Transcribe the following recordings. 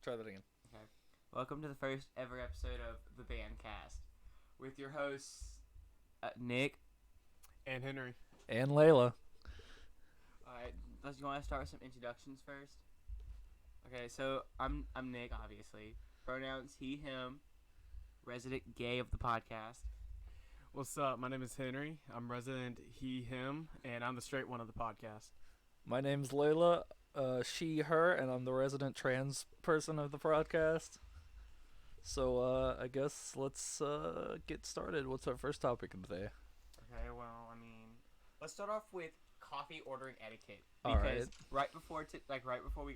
Try that again. Okay. Welcome to the first ever episode of the Bandcast with your hosts, Nick. And Henry. And Layla. Alright, you want to start with some introductions first? Okay, so I'm Nick, obviously. Pronouns he, him. Resident gay of the podcast. What's up? My name is Henry. I'm resident he, him, and I'm the straight one of the podcast. My name's Layla. She, her, and I'm the resident trans person of the podcast. So, I guess let's get started. What's our first topic of the day? Okay, well, let's start off with coffee ordering etiquette. All Because right before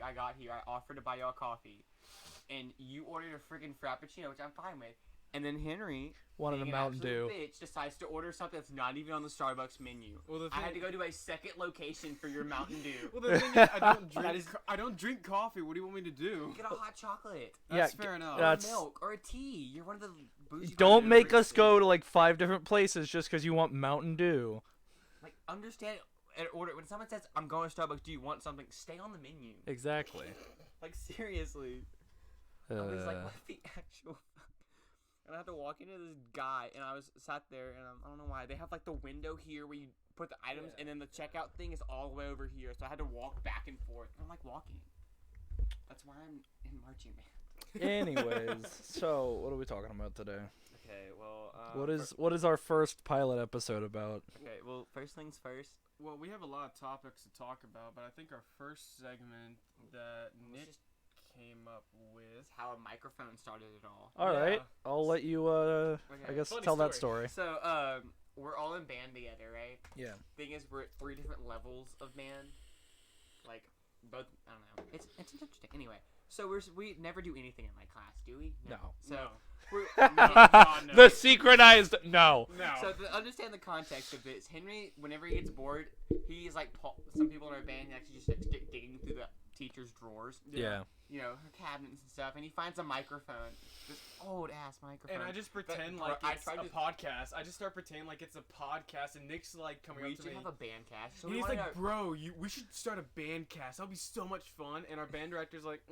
I got here, I offered to buy y'all coffee, and you ordered a freaking frappuccino, which I'm fine with. And then Henry, Wanted a being an Mountain absolute Dew. bitch, decides to order something that's not even on the Starbucks menu. Well, the I thing, had to go to a second location for your Mountain Dew. well, the thing is, That is- I don't drink coffee. What do you want me to do? Get a hot chocolate. That's Yeah, fair enough. Or That's- milk. Or a tea. You're one of the bougie guys Don't that make drinks us it. go to like 5 different places just because you want Mountain Dew. Like, understand, and order, when someone says, I'm going to Starbucks, do you want something? Stay on the menu. Exactly. Like, seriously. I was like, what the actual... And I had to walk into this guy, and I was sat there, and I don't know why. They have, like, the window here where you put the items, and then the checkout thing is all the way over here. So I had to walk back and forth. I'm, like, walking. That's why I'm in marching band. Anyways, so what are we talking about today? Okay, well... What is our first pilot episode about? Okay, well, first things first. Well, we have a lot of topics to talk about, but I think our first segment that Nick Just came up with. how a microphone started it all. All right, Yeah. I'll let you. I guess Funny tell that story. story. So, we're all in band together, right? Yeah. Thing is, we're at 3 different levels of band. Like, both, I don't know. It's interesting. Anyway, so we never do anything in my class, do we? No. So, No. we're, God, no. The synchronized no. No. so to understand the context of this, Henry, whenever he gets bored, he's like, some people in our band actually just stick digging through the teacher's drawers, Yeah. you know, her cabinets and stuff, and he finds a microphone, this old ass microphone. And I just pretend But, like bro, I it's tried a to- podcast. I just start pretending like it's a podcast, and Nick's like coming we up to should me. have a band cast. So And we he's wanted like, to- bro, we should start a band cast. That'll be so much fun. And our band director's like,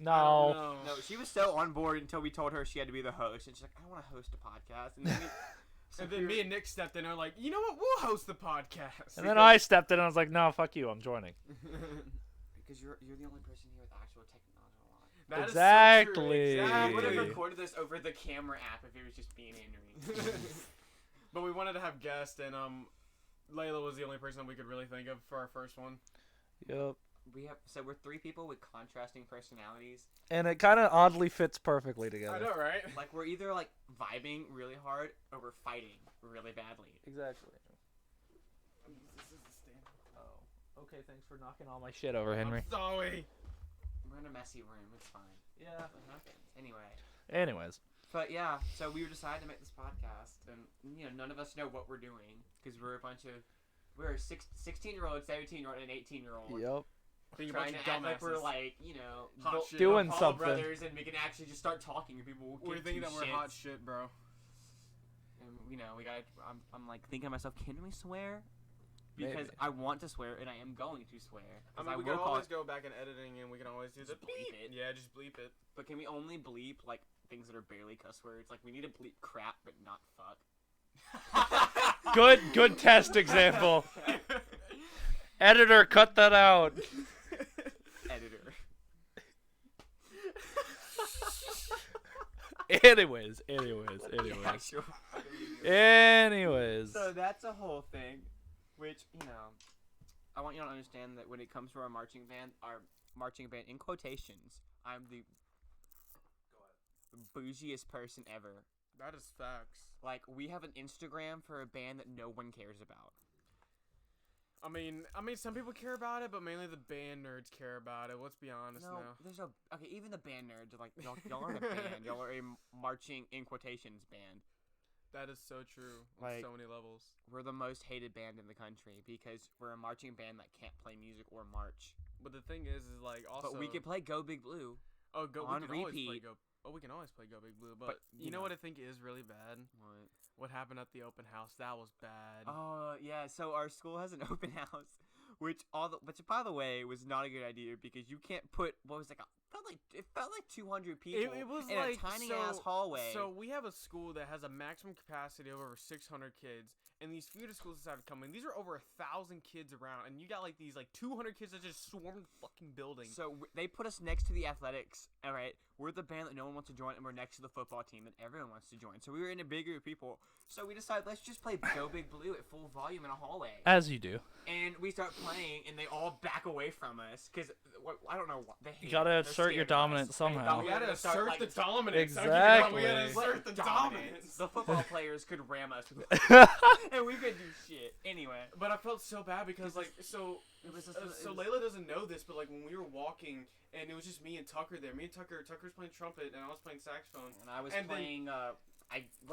No. I don't know. No, she was so on board until we told her she had to be the host, and she's like, I want to host a podcast. And then, so And then me and Nick stepped in and are like, you know what? We'll host the podcast. And then I stepped in and I was like, no, fuck you, I'm joining. because you're the only person here with actual technology line. That is so Exactly. true, I would have exactly. recorded this over the camera app if it was just me and Henry. But we wanted to have guests, and Layla was the only person we could really think of for our first one. Yep. We're 3 people with contrasting personalities. And it kind of oddly fits perfectly I together. know, right? Like we're either like vibing really hard or we're fighting really badly. Exactly. This is the stand. Oh. Okay, thanks for knocking all my shit over, Henry. I'm sorry. We're in a messy room. It's fine. Yeah. What happens? Anyway. Anyways. But yeah, so we decided to make this podcast, and none of us know what we're doing because we're a 16-year-old, 17-year-old, and an 18-year-old. Yep. Think about Trying you to act like we're dumbasses. like, Hot Bull- shit. Doing Paul something. Brothers, and we can actually just start talking, and people will We're give thinking two that we're shits. hot shit, bro. And we gotta. I'm like thinking to myself, can we swear? Because Maybe. I want to swear, and I am going to swear. I 'Cause mean, we will can call always it- go back in editing, and we can always do the Just bleep beep. it. Yeah, just bleep it. But can we only bleep like things that are barely cuss words? Like we need to bleep crap, but not fuck. Good test example. Editor, cut that out. Editor. Anyways. Actual- Anyways. So that's a whole thing, which I want you to understand that when it comes to our marching band in quotations, I'm the bougiest person ever. That is facts. Like we have an Instagram for a band that no one cares about. I mean, some people care about it, but mainly the band nerds care about it. Let's be honest No, now. there's okay. Even the band nerds are like, y'all aren't a band. Y'all are a marching in quotations band. That is so true on Like- so many levels. We're the most hated band in the country because we're a marching band that can't play music or march. But the thing is like also. But we could play Go Big Blue. Oh, go on we can always play repeat. Go. Oh, we can always play Go Big Blue. But, But, you you know know. what I think is really bad? What? What happened at the open house? That was bad. Oh yeah. So our school has an open house, which by the way was not a good idea because you can't put what was like It felt like 200 people. It was in like a tiny ass hallway. So we have a school that has a maximum capacity of over 600 kids, and these feeder schools decided to come in. These are over 1,000 kids around, and you got like these like 200 kids that just swarmed the fucking building. So they put us next to the athletics. All right, we're the band that no one wants to join, and we're next to the football team that everyone wants to join. So we were in a big group of people. So we decided let's just play Go Big Blue at full volume in a hallway. As you do. And we start playing, and they all back away from us because I don't know what they hate. You gotta They're assert your scared of us. dominance somehow. We gotta start, assert like, the dominance. Exactly. We gotta assert the dominance. The football players could ram us, and we could do shit anyway. But I felt so bad because like so Layla doesn't know this, but like when we were walking and it was just me and Tucker there. Me and Tucker was playing trumpet and I was playing saxophone. And I was playing.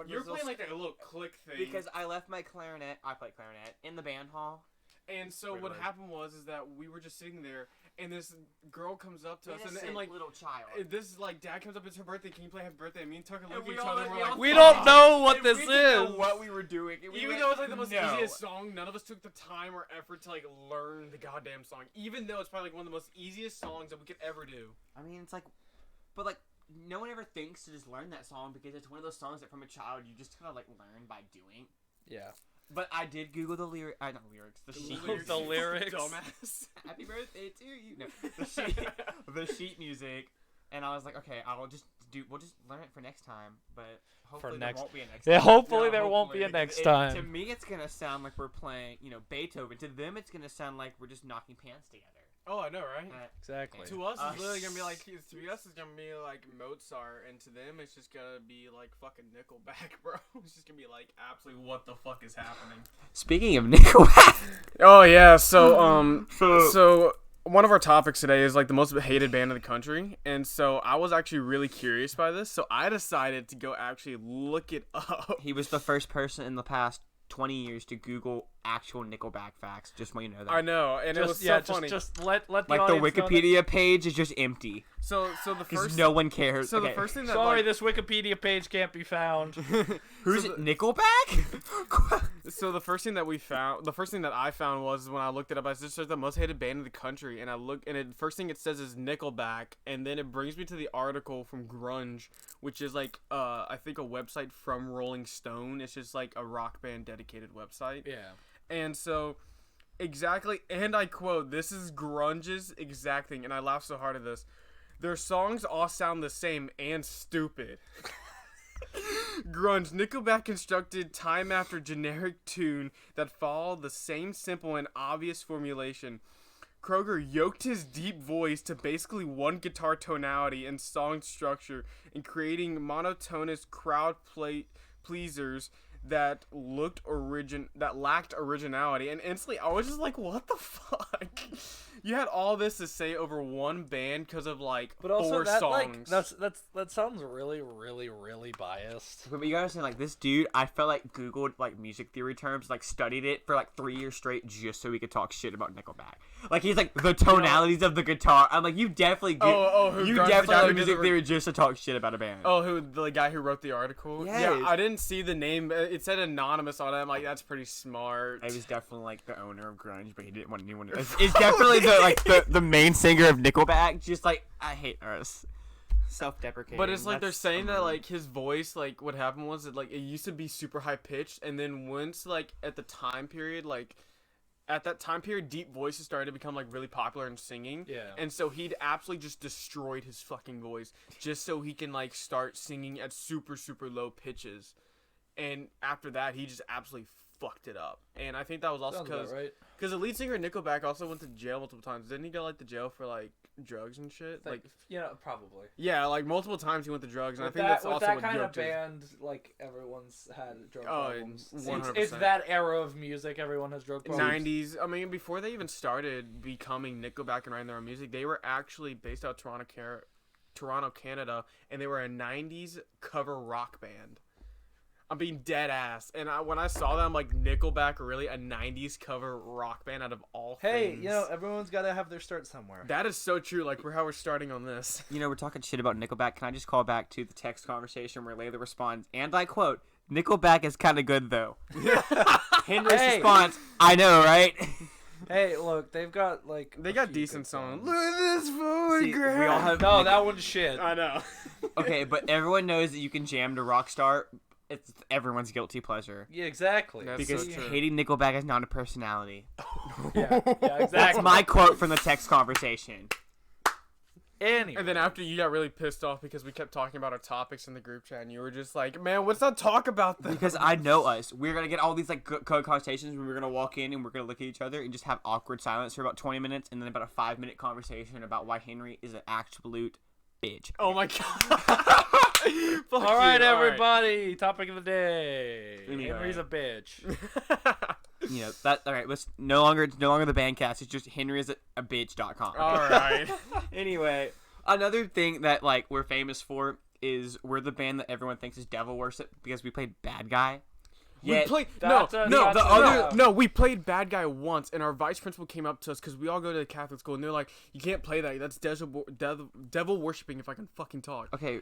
You were playing like a little click thing. Because I left my clarinet. I played clarinet in the band hall. And so what happened was that we were just sitting there, and this girl comes up to us, and like little child. This like dad comes up, it's her birthday. Can you play Happy Birthday? And me and Tucker look at we each all- other, and we we're all like, We don't know what this we didn't know is. what we were doing. Even though it's like the most easiest song, none of us took the time or effort to like learn the goddamn song. Even though it's probably like one of the most easiest songs that we could ever do. I mean, it's like, but like, no one ever thinks to just learn that song because it's one of those songs that from a child you just kind of like learn by doing. Yeah. But I did Google the lyrics. Not lyrics. The sheet. The lyrics. Dumbass. Happy birthday to you. No, the sheet music, and I was like, okay, we'll just learn it for next time. But hopefully there won't be a next time. Yeah, hopefully there won't be a next time. To me, it's gonna sound like we're playing, Beethoven. To them, it's gonna sound like we're just knocking pans together. Oh, I know, right? Exactly. To us, it's literally gonna be like Mozart, and to them, it's just gonna be like fucking Nickelback, bro. It's just gonna be like absolutely what the fuck is happening. Speaking of Nickelback. Oh yeah, so one of our topics today is like the most hated band in the country, and so I was actually really curious by this, so I decided to go actually look it up. He was the first person in the past 20 years to Google actual Nickelback facts. Just want you to know that. I know, and it was so funny. Just let the like the audience know Wikipedia page is just empty So the because first no one cares. So Okay. the first thing that, that sorry, like, this Wikipedia page can't be found. Who's so it? Nickelback? So the first thing that I found was when I looked it up, I just searched the most hated band in the country, and I look, and the first thing it says is Nickelback, and then it brings me to the article from Grunge, which is like I think a website from Rolling Stone. It's just like a rock band dedicated website. Yeah. And so, exactly, and I quote, this is Grunge's exact thing, and I laugh so hard at this. Their songs all sound the same and stupid. Grunge. Nickelback constructed time after generic tune that followed the same simple and obvious formulation. Kroger yoked his deep voice to basically one guitar tonality and song structure in creating monotonous crowd pleasers that lacked originality, and instantly I was just like, what the fuck? You had all this to say over one band because of like But also four that songs. that sounds really, really, really biased. But you gotta say, like, this dude, I felt like Googled, like, music theory terms, like, studied it for, like, 3 years straight just so he could talk shit about Nickelback. Like, he's like, the tonalities of the guitar. I'm like, you definitely who you Grunge, the definitely guy learned who did music the theory just to talk shit about a band. Oh, who the guy who wrote the article? Yes. Yeah, I didn't see the name. It said anonymous on it. I'm like, that's pretty smart. He was definitely, like, the owner of Grunge, but he didn't want anyone to... It's definitely the main singer of Nickelback, just like, I hate us. Self-deprecating. But it's like they're That's saying that unreal. like his voice, like what happened was that like it used to be super high pitched, and then once like at that time period, deep voices started to become like really popular in singing. Yeah. And so he'd absolutely just destroyed his fucking voice just so he can like start singing at super, super low pitches. And after that, he just absolutely fucked it up. And I think that was also Sounds about right. because the lead singer of Nickelback also went to jail multiple times. Didn't he go like to jail for like drugs and shit? Like probably. yeah, like multiple times he went to drugs, and I With think that, that's with also that what kind of yoked his- band, like everyone's had drug Oh, problems. 100%. It's that era of music. Everyone has drug problems. 90s. I mean, before they even started becoming Nickelback and writing their own music, they were actually based out of Toronto, Canada, and they were a 90s cover rock band. I'm being dead ass. And when I saw that, I'm like, Nickelback, really? A 90s cover rock band out of all Hey, things? everyone's got to have their start somewhere. That is so true. Like, how we're starting on this. We're talking shit about Nickelback. Can I just call back to the text conversation where Layla responds, and I quote, Nickelback is kind of good, though. Henry's response, I know, right? Hey, look, they've got like They a got few decent good songs. songs. Look at this photograph. See, we all have- No, that one's shit. I know. Okay, but everyone knows that you can jam to Rockstar. It's everyone's guilty pleasure. Yeah, exactly. That's Because so true. hating Nickelback is not a personality. yeah, exactly. That's my quote from the text conversation. Anyway. And then after you got really pissed off because we kept talking about our topics in the group chat, and you were just like, "Man, let's not talk about that." Because I know us. We're going to get all these like code conversations when we're going to walk in and we're going to look at each other and just have awkward silence for about 20 minutes and then about a 5-minute conversation about why Henry is an absolute bitch. Oh my god. Fuck all right, you, all everybody. Topic of the day. Anyway. Henry's a bitch. You know, that all right, it's no longer the bandcast, it's just henryisabitch.com. All right. Anyway, another thing that like we're famous for is we're the band that everyone thinks is devil worship because we played Bad Guy. We Yet- played That's a- no that's the a- other no we played Bad Guy once, and our vice principal came up to us because we all go to the Catholic school, and they're like, "You can't play that. That's devil worshiping." If I can fucking talk. Okay,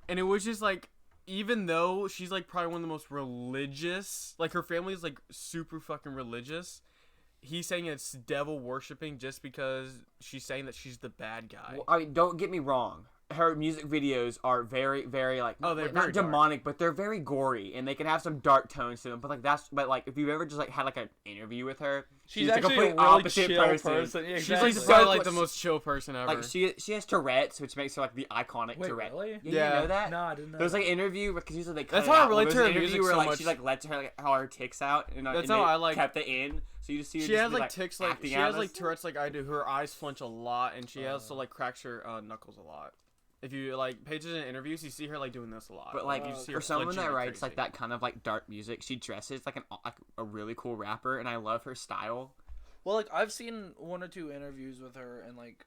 And it was just like, even though she's like probably one of the most religious, like her family is like super fucking religious, he's saying it's devil worshiping just because she's saying that she's the bad guy. well, I mean, don't get me wrong. Her music videos are very, very like Oh, they're like, very not dark. demonic, but they're very gory, and they can have some dark tones to them. But like if you've ever just like had like an interview with her, She's the actually a complete really opposite chill person. Yeah, She's exactly. like so probably like much- the most chill person ever. like she has Tourette's, which makes her like the iconic Wait, Tourette. really? Yeah, Yeah. you know that? No, I didn't know. There was like an interview because usually they cut That's it how I out. relate There to was her an interview music where so like much. she like let her like how her ticks out, and That's and how they I, like- kept it in. So you just see her she just has be, like tics, like acting she out has of like this. Tourette's like I do. Her eyes flinch a lot, and she also like cracks her knuckles a lot. If you like pay attention to interviews, you see her like doing this a lot. But like you see for her someone flinching that like writes like crazy. that kind of like dark music, she dresses like a really cool rapper, and I love her style. Well, like I've seen one or two interviews with her, and like,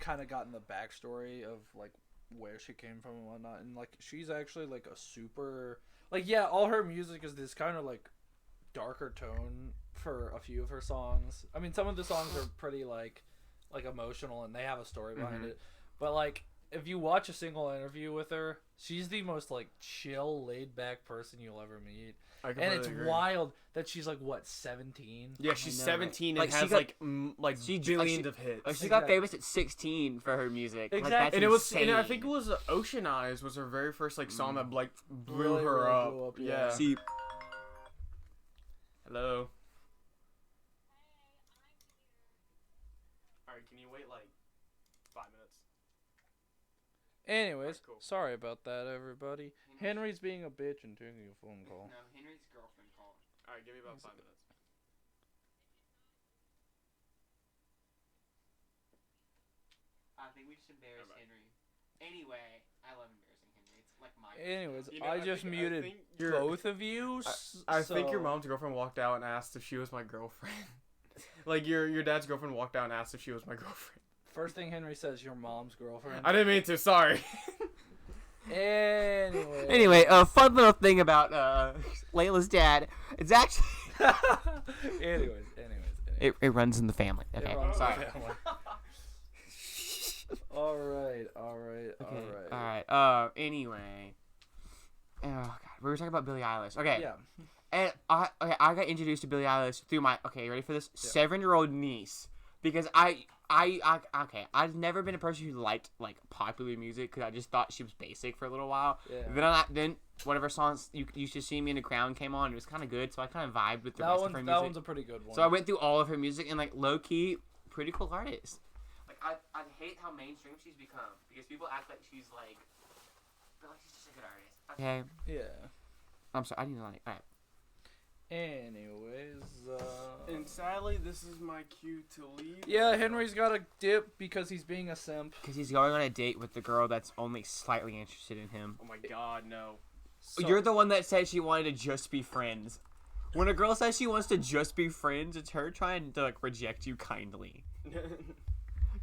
kind of gotten the backstory of like where she came from and whatnot, and like she's actually like a super like yeah, all her music is this kind of like darker tone for a few of her songs. I mean, some of the songs are pretty like emotional and they have a story behind it, but like if you watch a single interview with her, she's the most like chill, laid back person you'll ever meet. I And it's completely agree. wild that she's like what 17. Yeah, she's I know, right? 17 and Like, she has got- like she- billions like, of hits. Like, she Exactly. got famous at 16 for her music. Like, Exactly. that's And it was, insane. and I think it was Ocean Eyes was her very first like song that like blew Really, her really up. blew up, Yeah. yeah. See, Hello. All right, can you wait like 5 minutes? Anyways, Cool. sorry about that, everybody. Henry's being a bitch and taking a phone call. no, Henry's girlfriend called. All right, give me about 5 minutes. I think we should embarrass Alright. Henry. Anyway, I love embarrassing Henry. It's like my. Anyways, You know, I just think- muted think your- both of you. I think your so- mom's girlfriend walked out and asked if she was my girlfriend. Like your dad's girlfriend walked out and asked if she was my girlfriend. First thing Henry says, your mom's girlfriend. I didn't mean to. Sorry. Anyway. Anyway, a fun little thing about Layla's dad. It's actually anyways. it runs in the family. It Okay, runs in the sorry. family. all right. Okay, all right. Anyway. Oh god, we were talking about Billie Eilish. Okay. Yeah. And I got introduced to Billie Eilish through my you ready for this? Yeah. 7-year-old niece, because I've never been a person who liked like popular music because I just thought she was basic for a little while. Yeah. Then one of her songs, you should see me in the ground, came on. It was kind of good, so I kind of vibed with the rest of her music. That one's a pretty good one. So I went through all of her music and like low key, pretty cool artist. Like I hate how mainstream she's become because people act like she's like, but like she's just a good artist. Okay. Yeah. I'm sorry. I need to like. All right. Anyways. And sadly, this is my cue to leave. Yeah, Henry's got a dip because he's being a simp. Because he's going on a date with the girl that's only slightly interested in him. Oh my god, no. So, You're the one that said she wanted to just be friends. When a girl says she wants to just be friends, it's her trying to like reject you kindly.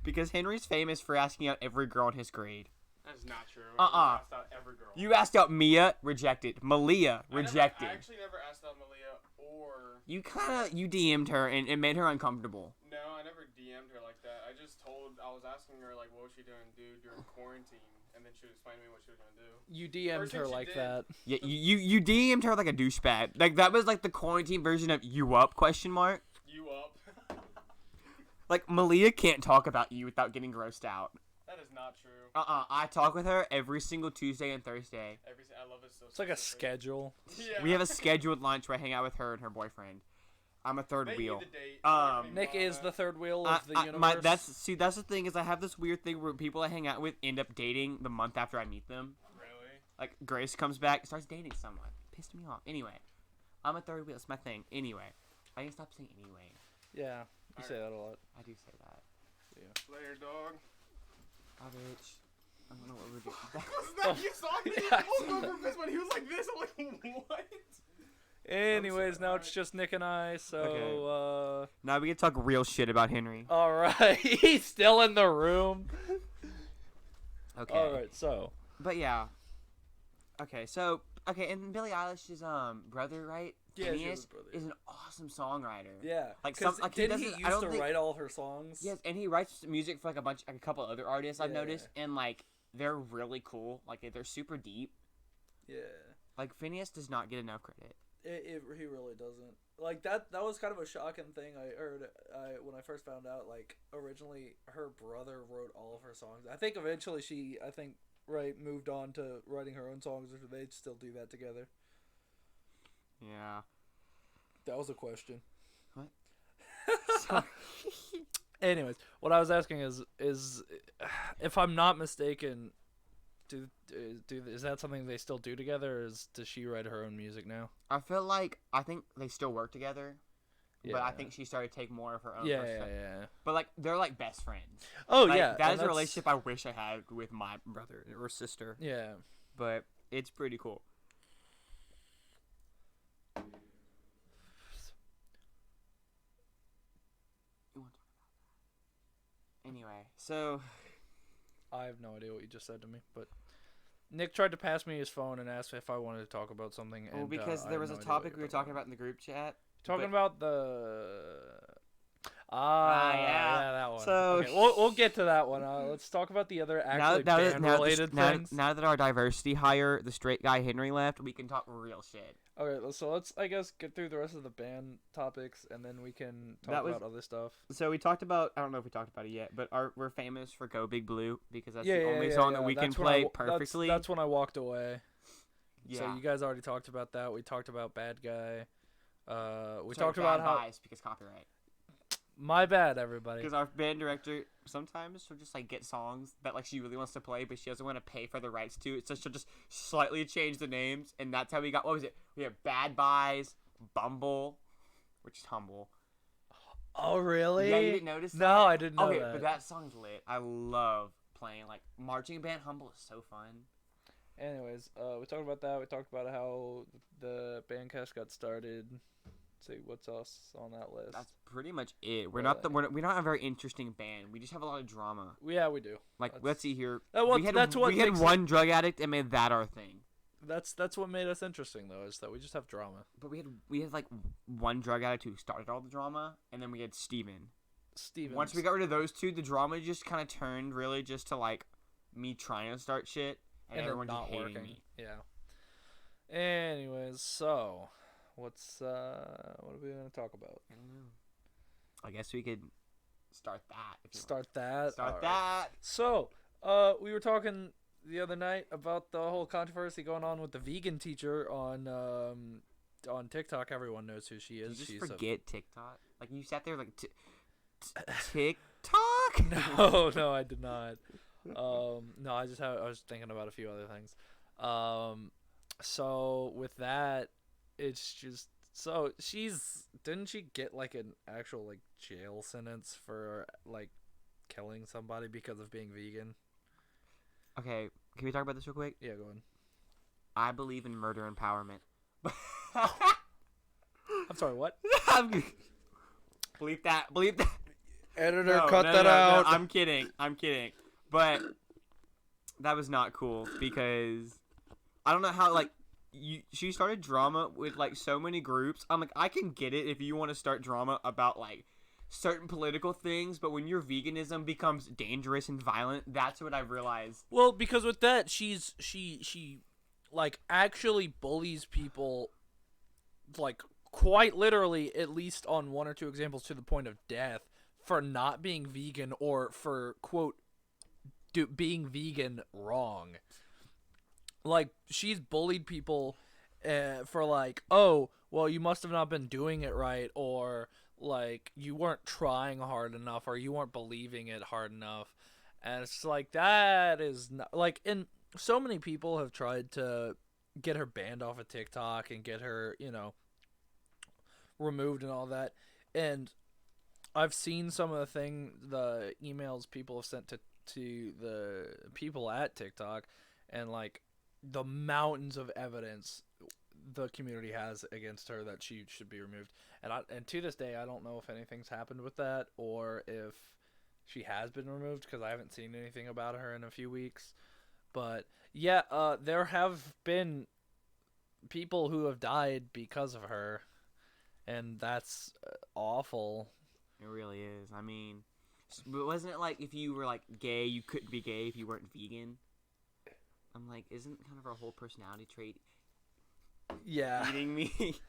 Because Henry's famous for asking out every girl in his grade. That's not true. Uh-uh. I asked out every girl. You asked out Mia, rejected. Malia, rejected. I actually never asked out Malia or. You DM'd her and it made her uncomfortable. No, I never DM'd her like that. I was asking her like what was she doing during quarantine, and then she would explain to me what she was gonna do. You DM'd First thing her she like did- that. Yeah, you DM'd her like a douchebag. Like that was like the quarantine version of you up question mark. You up? Like, Malia can't talk about you without getting grossed out. That is not true. I talk with her every single Tuesday and Thursday. I love it so. It's like a schedule. Yeah. We have a scheduled lunch where I hang out with her and her boyfriend. I'm a third They wheel. need to date. Nick is the third wheel I- of the I- universe. that's the thing is I have this weird thing where people I hang out with end up dating the month after I meet them. Really? Like Grace comes back, starts dating someone. Pissed me off. Anyway, I'm a third wheel. It's my thing. Anyway, I can stop saying anyway. Yeah, you say that a lot. I do say that. Later, dog. Oh, bitch. I don't know what we're doing. That you saw me? Yeah, I I was saw over his when he was like this. I'm like, what? Anyways, now it's alright. just Nick and I. So, Now we can talk real shit about Henry. all right, he's still in the room. Okay. All right, so But yeah. Okay, so and Billie Eilish's brother, right? Yeah, she has a Phineas, brother. is an awesome songwriter. yeah, Like, 'cause some- like, he didn't he doesn't- used I don't to think- write all of her songs? Yes, and he writes music for like a couple other artists I've Yeah. noticed, and like they're really cool. Like they're super deep. yeah. Like Phineas does not get enough credit. He really doesn't. Like that was kind of a shocking thing I heard when I first found out. Like originally her brother wrote all of her songs. I think eventually she moved on to writing her own songs, or they'd still do that together. Yeah. That was a question. What? Anyways, what I was asking is if I'm not mistaken, is that something they still do together, or does she write her own music now? I think they still work together. But I think she started to take more of her own. Yeah. But like they're like best friends. Oh Like, yeah, that and is a that's- relationship I wish I had with my brother or sister. Yeah. But it's pretty cool. You want to talk about that? Anyway, so I have no idea what you just said to me, but Nick tried to pass me his phone and asked if I wanted to talk about something. well, And, because I there have was no a idea what topic you're we were talking about in the group chat. Talking but- about the yeah. that one. So- Okay, we'll get to that one. Let's talk about the other actually band related things. Now that our diversity hire, the straight guy Henry left, we can talk real shit. Okay, so let's I guess get through the rest of the band topics, and then we can talk That was- about other stuff. So we talked about, I don't know if we talked about it yet, but we're famous for Go Big Blue because that's Yeah, the yeah, only yeah, song yeah. that we can That's when I play wa- that's- perfectly. That's when I walked away. yeah. So you guys already talked about that. We talked about Bad Guy. We Sorry, talked bad about how. bias because copyright. My bad, everybody. Because our band director sometimes she'll just like get songs that like she really wants to play, but she doesn't want to pay for the rights to it, so she'll just slightly change the names, and that's how we got. What was it? We have Bad Buys, Bumble, which is Humble. Oh really? Yeah, you didn't notice that? No, I didn't know Okay, that. but that song's lit. I love playing like marching band. Humble is so fun. Anyways, we talked about that. We talked about how the bandcast got started. Let's see what's else on that list. That's pretty much it. We're Really? we're not a very interesting band. We just have a lot of drama. Yeah, we do. Like That's- let's see here. Well, we had that's what we had makes one drug addict and made that our thing. That's what made us interesting though, is that we just have drama. But we had like one drug addict who started all the drama, and then we had Steven. Steven. Once we got rid of those two, the drama just kind of turned really just to like me trying to start shit and, and everyone then not just hating working. me. Yeah. Anyways, so what are we gonna talk about? I don't know. I guess we could start that. If you Start that. Start Alright. that. So, we were talking the other night about the whole controversy going on with the vegan teacher on TikTok. Everyone knows who she Did you is. just She's forget TikTok? Like you sat there like TikTok? No, I did not. No, I was thinking about a few other things. So with that, it's just didn't she get like an actual like jail sentence for like killing somebody because of being vegan? Okay, can we talk about this real quick? Yeah, go on. I believe in murder empowerment. I'm sorry, what? Bleep that. Bleep that. Editor, No, cut no, that no, out. No, I'm kidding. I'm kidding. But that was not cool because I don't know how like she started drama with like so many groups. I'm like, I can get it if you want to start drama about like certain political things, but when your veganism becomes dangerous and violent, that's what I've realized. Well, because with that, she like actually bullies people, like quite literally, at least on one or two examples, to the point of death for not being vegan or for quote being vegan wrong. Like, she's bullied people for like, oh, well, you must have not been doing it right, or like you weren't trying hard enough, or you weren't believing it hard enough. And it's like, that is not like, and so many people have tried to get her banned off of TikTok and get her, removed and all that. And I've seen some of the emails people have sent to the people at TikTok, and like the mountains of evidence the community has against her that she should be removed. And to this day, I don't know if anything's happened with that or if she has been removed, because I haven't seen anything about her in a few weeks. But yeah, there have been people who have died because of her, and that's awful. It really is. I mean, but wasn't it like if you were like gay, you couldn't be gay if you weren't vegan? I'm like, isn't kind of her whole personality trait Yeah. eating meat?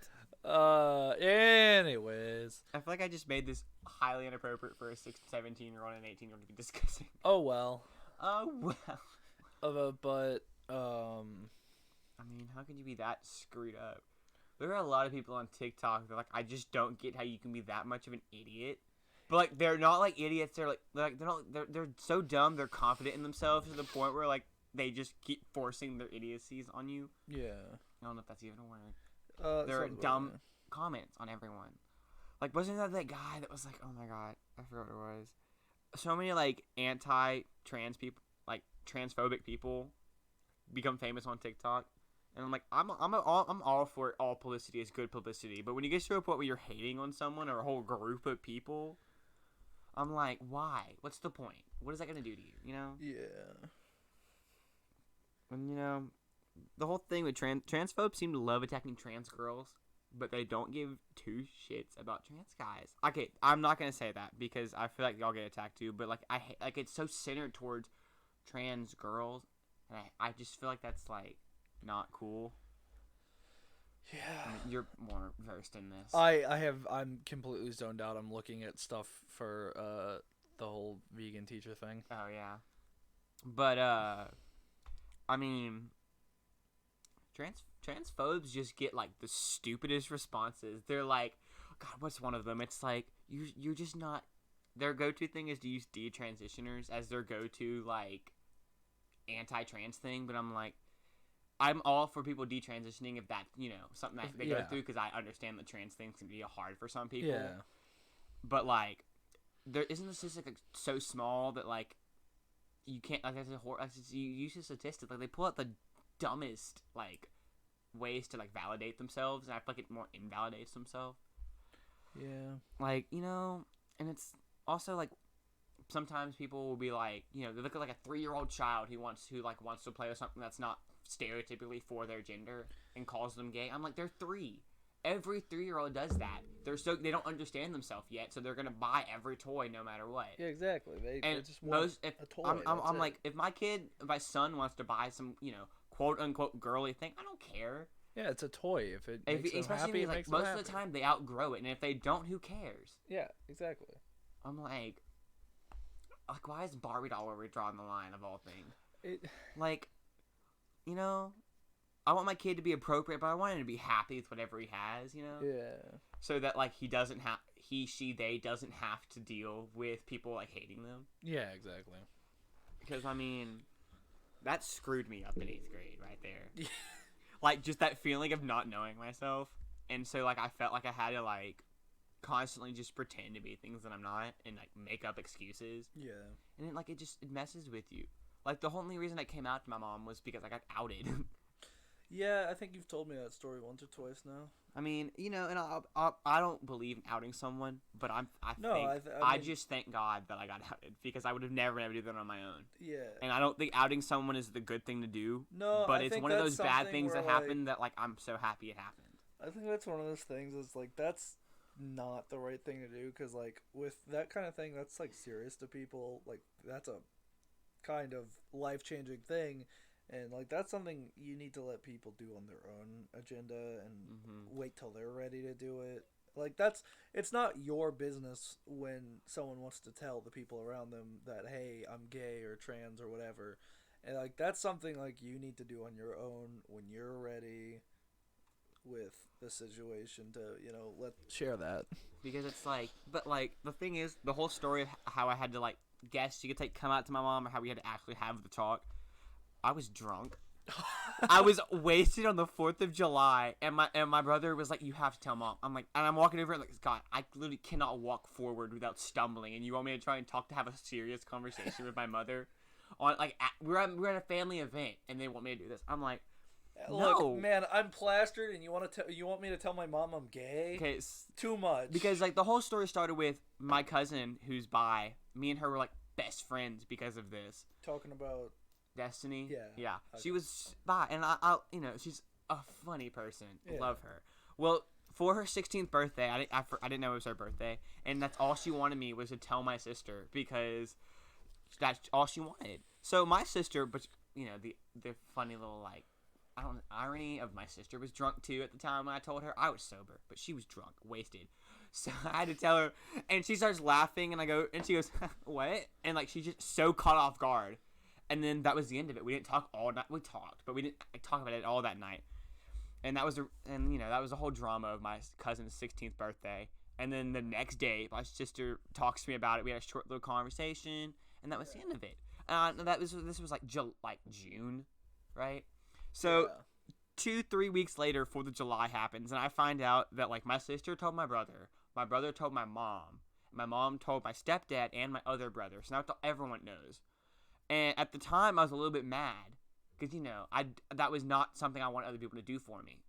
Anyways. I feel like I just made this highly inappropriate for a 17-year-old and an 18-year-old to be discussing. Oh well. Oh well. But I mean, how can you be that screwed up? There are a lot of people on TikTok that like, I just don't get how you can be that much of an idiot. But like, they're not like idiots. They're so dumb. They're confident in themselves to the point where like they just keep forcing their idiocies on you. yeah. I don't know if that's even a word. They're dumb comments on everyone. Like, wasn't that guy that was like, oh my god, I forgot what it was. So many like anti-trans people, like transphobic people, become famous on TikTok, and I'm like, I'm all for it. All publicity is good publicity, but when you get to a point where you're hating on someone or a whole group of people, I'm like, why? What's the point? What is that gonna do to you? You know? Yeah. And the whole thing with transphobes seem to love attacking trans girls, but they don't give two shits about trans guys. Okay, I'm not gonna say that because I feel like y'all get attacked too. But like it's so centered towards trans girls, and I just feel like that's like not cool. Yeah. I mean, you're more versed in this. I'm completely zoned out. I'm looking at stuff for the whole vegan teacher thing. Oh yeah, but I mean, transphobes just get like the stupidest responses. They're like, God, what's one of them? It's like you're just not. Their go-to thing is to use detransitioners as their go-to like anti-trans thing. But I'm like, I'm all for people detransitioning if that's something that they go through, because I understand that trans things can be hard for some people. Yeah. But like, there isn't this just like so small that like you can't like you use a statistic, like they pull out the dumbest like ways to like validate themselves, and I feel like it more invalidates themselves. Yeah. Like, and it's also like sometimes people will be like, they look at like a 3-year-old child who wants to play with something that's not stereotypically for their gender and calls them gay. I'm like, they're 3. Every 3-year-old does that. They don't understand themselves yet, so they're gonna buy every toy no matter what. Yeah, exactly. They just want a toy. I'm like, if my son wants to buy some, quote unquote girly thing, I don't care. Yeah, it's a toy. If it makes them happy, it makes them happy. Most of the time they outgrow it, and if they don't, who cares? Yeah, exactly. I'm like, why is Barbie doll where we draw the line of all things? I want my kid to be appropriate, but I want him to be happy with whatever he has, Yeah. So that like he doesn't have they doesn't have to deal with people like hating them. Yeah, exactly. Because I mean, that screwed me up in 8th grade right there. Like just that feeling of not knowing myself, and so like I felt like I had to like constantly just pretend to be things that I'm not and like make up excuses. Yeah. And it messes with you. Like the only reason I came out to my mom was because I got outed. Yeah, I think you've told me that story once or twice now. I mean, and I don't believe in outing someone, but I just thank God that I got outed, because I would have never do that on my own. Yeah. And I don't think outing someone is the good thing to do. No, but I it's think one of that's those bad things where, that happened that like I'm so happy it happened. I think that's one of those things that's like, that's not the right thing to do, because like with that kind of thing, that's like serious to people. Like that's a kind of life-changing thing. And, like, that's something you need to let people do on their own agenda and wait till they're ready to do it. Like it's not your business when someone wants to tell the people around them that, hey, I'm gay or trans or whatever. And like that's something like you need to do on your own when you're ready with the situation to, let share that. Because it's like, but like the thing is, the whole story of how I had to like guess she could come out to my mom, or how we had to actually have the talk. I was drunk. I was wasted on the 4th of July, and my brother was like, "You have to tell mom." I'm like, and I'm walking over and like, God, I literally cannot walk forward without stumbling, and you want me to try and have a serious conversation with my mother on like we're at a family event, and they want me to do this. I'm like, no. Look, man, I'm plastered, and you want me to tell my mom I'm gay? Okay, too much. Because like the whole story started with my cousin who's bi. Me and her were like best friends because of this. Talking about Destiny. Yeah. Okay. She was bi, and I she's a funny person. Yeah. Love her. Well, for her 16th birthday, I didn't know it was her birthday, and that's all she wanted me was to tell my sister, because that's all she wanted. So my sister, but the funny little like, irony of my sister was drunk too at the time when I told her. I was sober, but she was drunk, wasted. So I had to tell her, and she starts laughing, and she goes, "What?" And like she's just so caught off guard. And then that was the end of it. We didn't talk all night. We talked, but we didn't talk about it all that night. And that was the whole drama of my cousin's 16th birthday. And then the next day, my sister talks to me about it. We had a short little conversation, and that was the end of it. This was like June, right? So 2-3 weeks later, 4th of July happens, and I find out that like my sister told my brother told my mom told my stepdad and my other brother. So now everyone knows. And at the time, I was a little bit mad because, that was not something I want other people to do for me.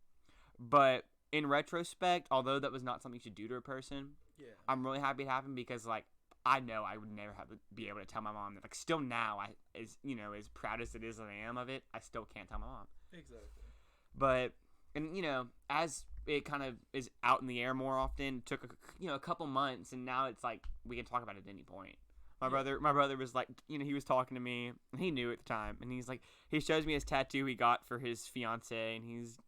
But in retrospect, although that was not something you should do to a person, I'm really happy it happened, because, like, I know I would never be able to tell my mom that. Like, still now, as proud as it is that I am of it, I still can't tell my mom. Exactly. But, and, as it kind of is out in the air more often, it took, a couple months, and now it's like we can talk about it at any point. My brother was like, he was talking to me, and he knew at the time, and he's like, he shows me his tattoo he got for his fiance, and he's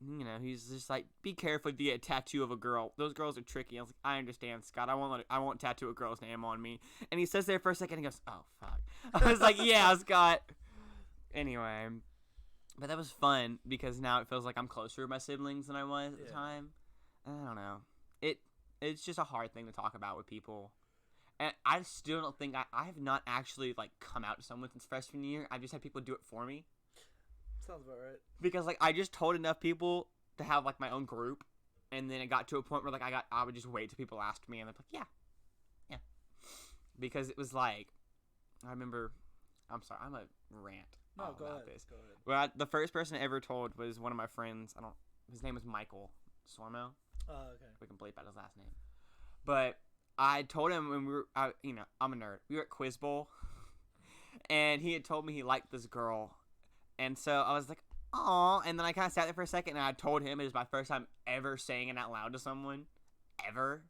just like, be careful if you get a tattoo of a girl. Those girls are tricky. I was like, I understand, Scott. I won't tattoo a girl's name on me. And he says there for a second, and he goes, oh fuck. I was like, yeah, Scott. Anyway, but that was fun, because now it feels like I'm closer with my siblings than I was at the time. I don't know. It's just a hard thing to talk about with people. And I still don't think I have not actually like come out to someone since freshman year. I've just had people do it for me. Sounds about right. Because like I just told enough people to have like my own group, and then it got to a point where like I would just wait till people asked me, and I'm like, yeah. Because it was like, I remember, I'm sorry, I'm a rant. No, go ahead. This. Go ahead. Well, the first person I ever told was one of my friends. His name was Michael Sormo. Oh, okay. We can bleep out his last name, but I told him when we were, I'm a nerd. We were at Quiz Bowl, and he had told me he liked this girl, and so I was like, "Aw!" And then I kind of sat there for a second, and I told him it was my first time ever saying it out loud to someone, ever.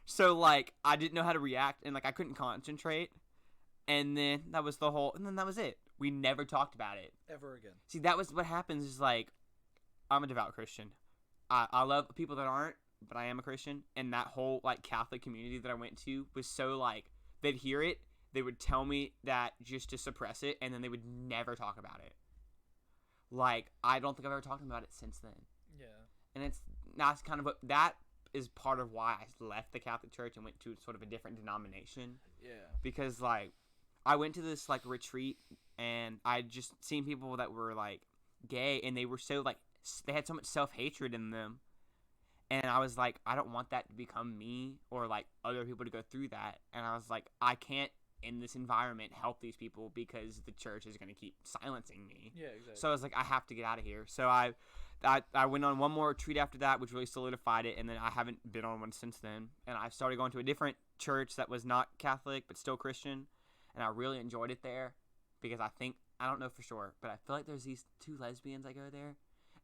So like I didn't know how to react, and like I couldn't concentrate, and then that was it. We never talked about it ever again. See, that was what happens. Is like, I'm a devout Christian. I love people that aren't. But I am a Christian, and that whole like Catholic community that I went to was so like, they'd hear it, they would tell me that just to suppress it, and then they would never talk about it. Like, I don't think I've ever talked about it since then. Yeah. And that's kind of that is part of why I left the Catholic Church and went to sort of a different denomination. Yeah. Because like, I went to this like retreat, and I'd just seen people that were like gay, and they were so like, they had so much self-hatred in them. And I was like, I don't want that to become me or like other people to go through that. And I was like, I can't in this environment help these people because the church is going to keep silencing me. Yeah, exactly. So I was like, I have to get out of here. So I went on one more retreat after that, which really solidified it. And then I haven't been on one since then. And I started going to a different church that was not Catholic but still Christian. And I really enjoyed it there because I don't know for sure, but I feel like there's these 2 lesbians that go there.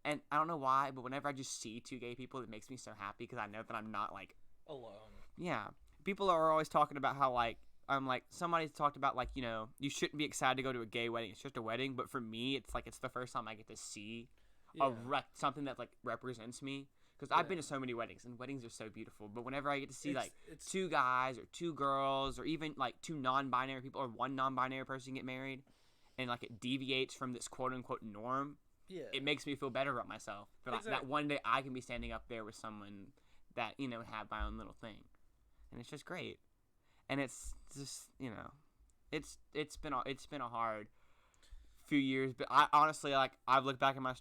And I don't know why, but whenever I just see 2 gay people, it makes me so happy because I know that I'm not, like... alone. Yeah. People are always talking about how, like... I'm like, somebody's talked about, like, you shouldn't be excited to go to a gay wedding. It's just a wedding. But for me, it's like, it's the first time I get to see something that, like, represents me. Because I've been to so many weddings, and weddings are so beautiful. But whenever I get to see it's two guys or two girls, or even like two non-binary people or one non-binary person get married, and like it deviates from this quote unquote norm, it makes me feel better about myself. For like that one day I can be standing up there with someone that have my own little thing, and it's just great. And it's just it's been a hard few years, but I honestly I've looked back at my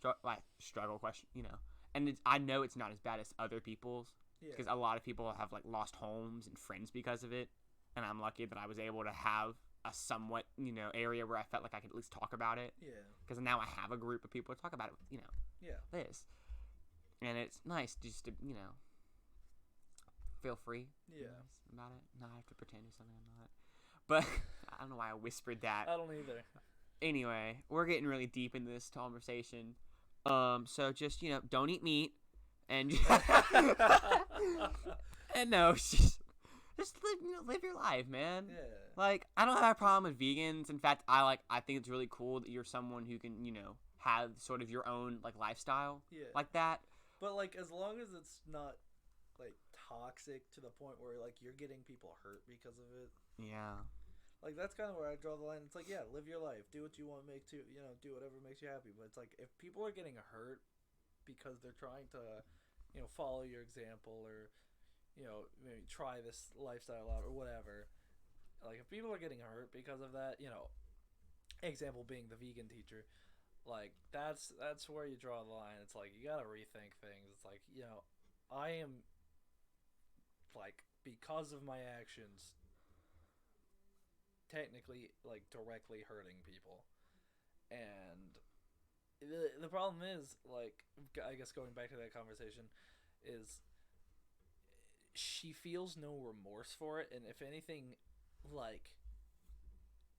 struggle question, and I know it's not as bad as other people's, because a lot of people have like lost homes and friends because of it, and I'm lucky that I was able to have a somewhat area where I felt like I could at least talk about it. Yeah. Because now I have a group of people to talk about it. Yeah. This, and it's nice just to feel free. Yeah. About it. Not have to pretend to something I'm not. But I don't know why I whispered that. I don't either. Anyway, we're getting really deep into this conversation. So just don't eat meat, and and no, just live your life, man. Yeah. Like, I don't have a problem with vegans. In fact, I think it's really cool that you're someone who can have sort of your own like lifestyle like that. But like, as long as it's not like toxic to the point where like you're getting people hurt because of it. Yeah. Like, that's kind of where I draw the line. It's like, yeah, live your life, do what you want to do whatever makes you happy. But it's like, if people are getting hurt because they're trying to, follow your example, or, maybe try this lifestyle out or whatever. Like, if people are getting hurt because of that, example being the vegan teacher, like, that's where you draw the line. It's like, you gotta rethink things. It's like, I am, like, because of my actions, technically like directly hurting people, and the problem is, like, I guess going back to that conversation, is she feels no remorse for it, and if anything, like,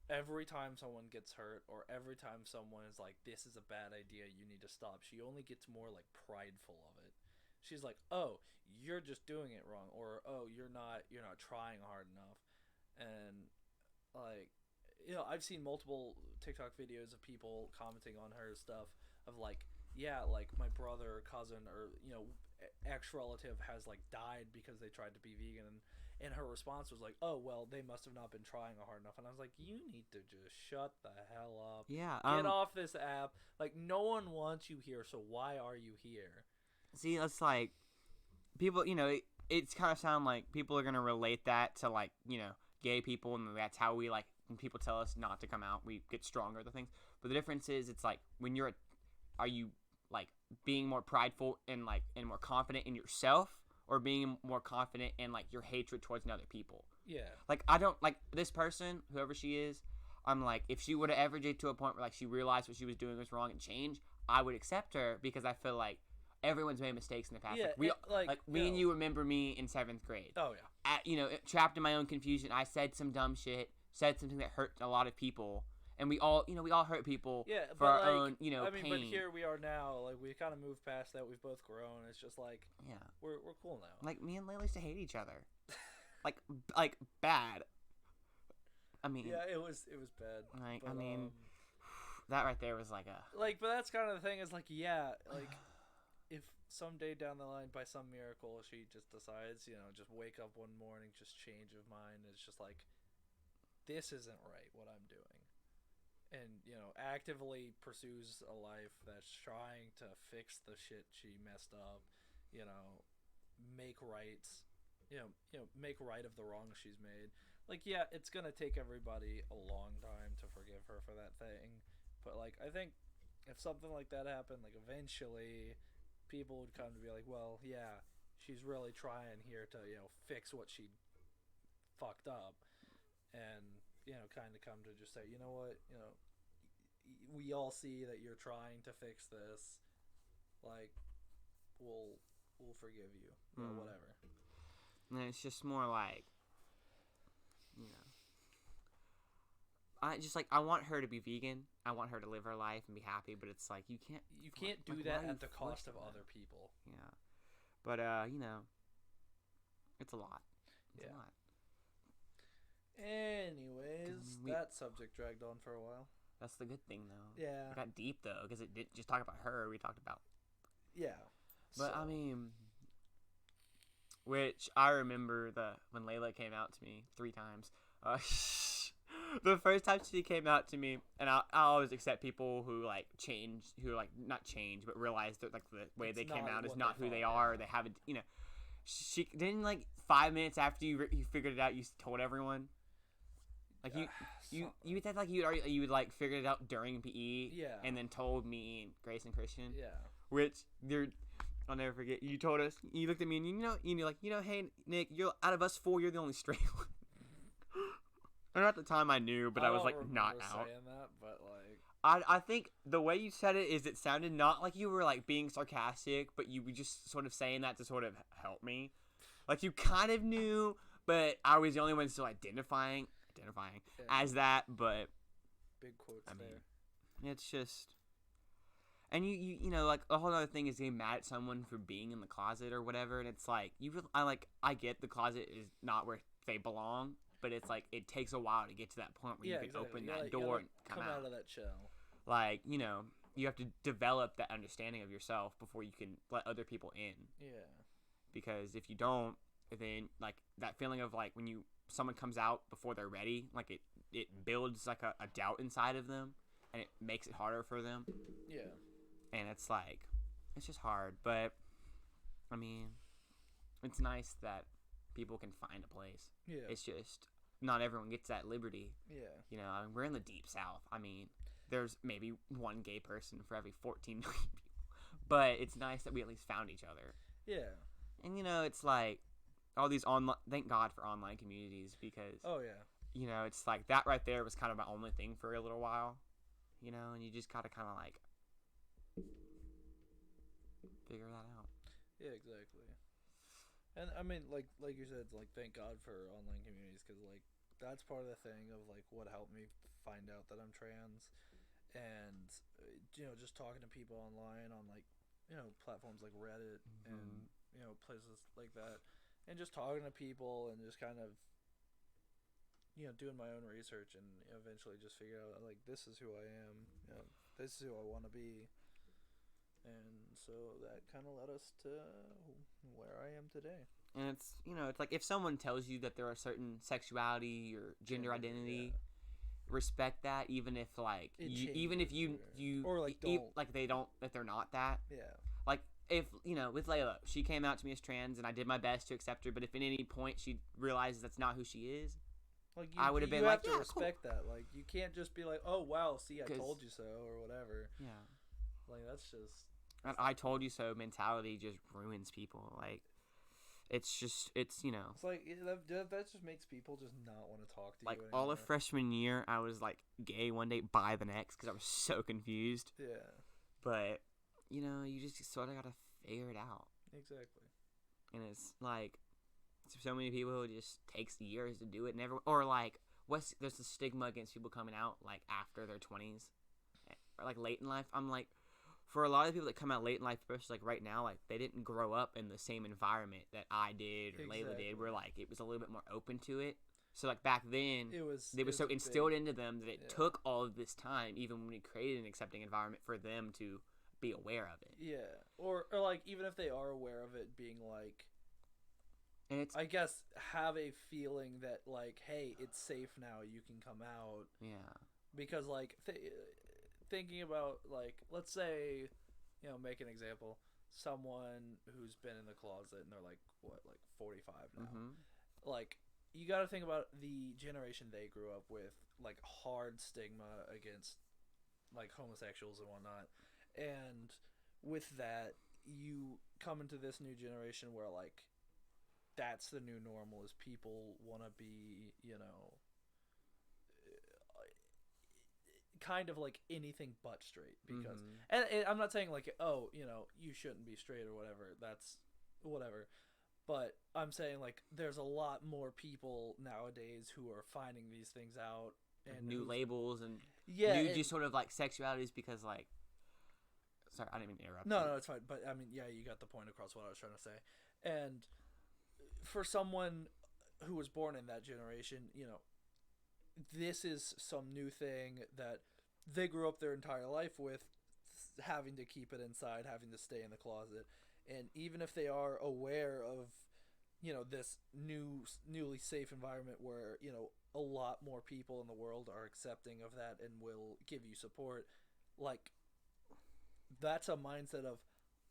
every time someone gets hurt or every time someone is like, this is a bad idea, you need to stop, she only gets more like prideful of it. She's like, oh, you're just doing it wrong, or oh, you're not trying hard enough. And like, I've seen multiple TikTok videos of people commenting on her stuff of like, yeah, like my brother or cousin or ex relative has like died because they tried to be vegan, and her response was like, oh, well, they must have not been trying hard enough. And I was like, you need to just shut the hell up. Yeah. Get off this app. Like, no one wants you here, so why are you here? See, it's like people, it's kind of sound like people are gonna relate that to like gay people, and that's how we like, when people tell us not to come out, we get stronger, the things. But the difference is, it's like, when are you like being more prideful and like and more confident in yourself, or being more confident in like your hatred towards other people? Yeah. Like, I don't like this person, whoever she is. I'm like, if she would have ever get to a point where like she realized what she was doing was wrong and changed, I would accept her, because I feel like everyone's made mistakes in the past. Yeah, Me and you remember me in 7th grade. Oh yeah. Trapped in my own confusion, I said some dumb shit, said something that hurt a lot of people, and we all hurt people for our own, I mean, pain. but here we are now. Like, we kind of moved past that. We've both grown. It's just like, yeah, we're cool now. Like, me and Layla used to hate each other, like bad. I mean, yeah, it was bad. Like, but, I mean, that right there was like a but that's kind of the thing. Is like, yeah, like, if someday down the line, by some miracle, she just decides, just wake up one morning, just change of mind, it's just like, this isn't right, what I'm doing. And, actively pursues a life that's trying to fix the shit she messed up, make rights, make right of the wrongs she's made. Like, yeah, it's gonna take everybody a long time to forgive her for that thing. But, like, I think if something like that happened, like, eventually people would come to be like, well, yeah, she's really trying here to, fix what she fucked up. And, kind of come to just say, you know what, we all see that you're trying to fix this. Like, we'll forgive you. Whatever. And it's just more like, I want her to be vegan. I want her to live her life and be happy, but it's like, you can't do that at the cost of other people. Yeah. But, it's a lot. It's a lot. Anyways, that subject dragged on for a while. That's the good thing, though. Yeah. It got deep, though, because it didn't just talk about her. We talked about... Yeah. But, I mean... which I remember when Layla came out to me 3 times. The first time she came out to me, and I always accept people who like change, who like not change, but realize that like the way It's they came not out is what not they who they thought, are. Or yeah. they haven't, She didn't like 5 minutes after you figured it out. You told everyone. Like you said like you would like figured it out during PE. Yeah. And then told me and Grace and Christian. Yeah. Which I'll never forget. You told us. You looked at me and you're like, hey Nick, you're out of us 4, you're the only straight one. And at the time I knew, but I was like not out. Saying that, but like I think the way you said it is it sounded not like you were like being sarcastic, but you were just sort of saying that to sort of help me. Like you kind of knew, but I was the only one still identifying yeah, as that. But big quotes I mean, there. it's just, and you know like a whole other thing is getting mad at someone for being in the closet or whatever, and it's like I get the closet is not where they belong, but it's like it takes a while to get to that point where Yeah, you can exactly. open You that gotta, door and come out of that shell. like you have to develop that understanding of yourself before you can let other people in, Yeah. because if you don't, then like that feeling of like when someone comes out before they're ready, like it builds like a doubt inside of them, and it makes it harder for them, Yeah. and it's like it's just hard. But I mean, it's nice that people can find a place. Yeah. It's just not everyone gets that liberty. Yeah. I mean, we're in the deep south. I mean, there's maybe one gay person for every 14 million people. But it's nice that we at least found each other. Yeah. And, it's like all these online... Thank God for online communities because, Oh yeah. It's like that right there was kind of my only thing for a little while. And you just gotta kind of like figure that out. Yeah, exactly. And I mean, like you said, like thank God for online communities, because like that's part of the thing of like what helped me find out that I'm trans, and just talking to people online on like platforms like Reddit and places like that, and just talking to people and just kind of doing my own research, and eventually just figure out like this is who I am, this is who I want to be. And so that kind of led us to where I am today. And it's like if someone tells you that there are certain sexuality or gender identity, respect that, even if like even if you or like if they're not that. Yeah. Like if with Layla, she came out to me as trans, and I did my best to accept her. But if at any point she realizes that's not who she is, like I would have been you like, have to yeah, respect cool. that. Like you can't just be like, oh wow, see, I told you so, or whatever. Yeah. Like that's just. And I told you so mentality just ruins people. Like, it's just, it's like that just makes people just not want to talk to like you. Like, all of freshman year, I was, like, gay one day, bi the next, because I was so confused. Yeah. But, you just sort of got to figure it out. Exactly. And it's, like, so many people, it just takes years to do it. Or, like, there's a stigma against people coming out, like, after their 20s. Or, like, late in life. I'm, like... For a lot of people that come out late in life, especially like right now, like they didn't grow up in the same environment that I did or Layla did, where like it was a little bit more open to it. So like back then, it was so instilled into them that it took all of this time, even when we created an accepting environment, for them to be aware of it. Yeah, or like even if they are aware of it, being like, and it's I guess have a feeling that like, hey, it's safe now, you can come out. Yeah. Because like. Thinking about like, let's say, make an example, someone who's been in the closet and they're like 45 now. Mm-hmm. Like you got to think about the generation they grew up with, like hard stigma against like homosexuals and whatnot, and with that you come into this new generation where like that's the new normal, is people want to be kind of like anything but straight, because and I'm not saying like, oh, you shouldn't be straight or whatever, that's whatever, but I'm saying like there's a lot more people nowadays who are finding these things out, and new labels and new just sort of like sexualities, because like, sorry, I didn't mean to interrupt. No, it's fine, but I mean, yeah, you got the point across what I was trying to say. And for someone who was born in that generation, this is some new thing that they grew up their entire life with, having to keep it inside, having to stay in the closet. And even if they are aware of, this newly safe environment where a lot more people in the world are accepting of that and will give you support. Like, that's a mindset of,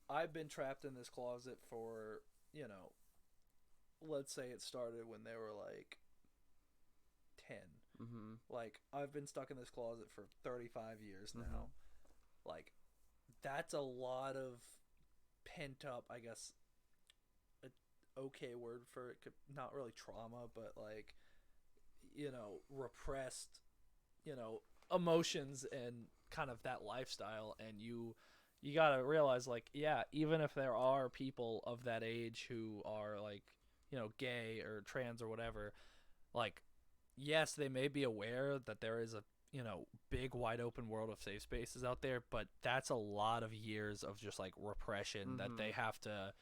I've been trapped in this closet for, let's say it started when they were like 10. Mm-hmm. Like, I've been stuck in this closet for 35 years now. Like, that's a lot of pent up, I guess, a okay word for it, not really trauma, but like, repressed, emotions and kind of that lifestyle. And you gotta realize, like, yeah, even if there are people of that age who are like, gay or trans or whatever, like, yes, they may be aware that there is a big wide open world of safe spaces out there, but that's a lot of years of just like repression that they have to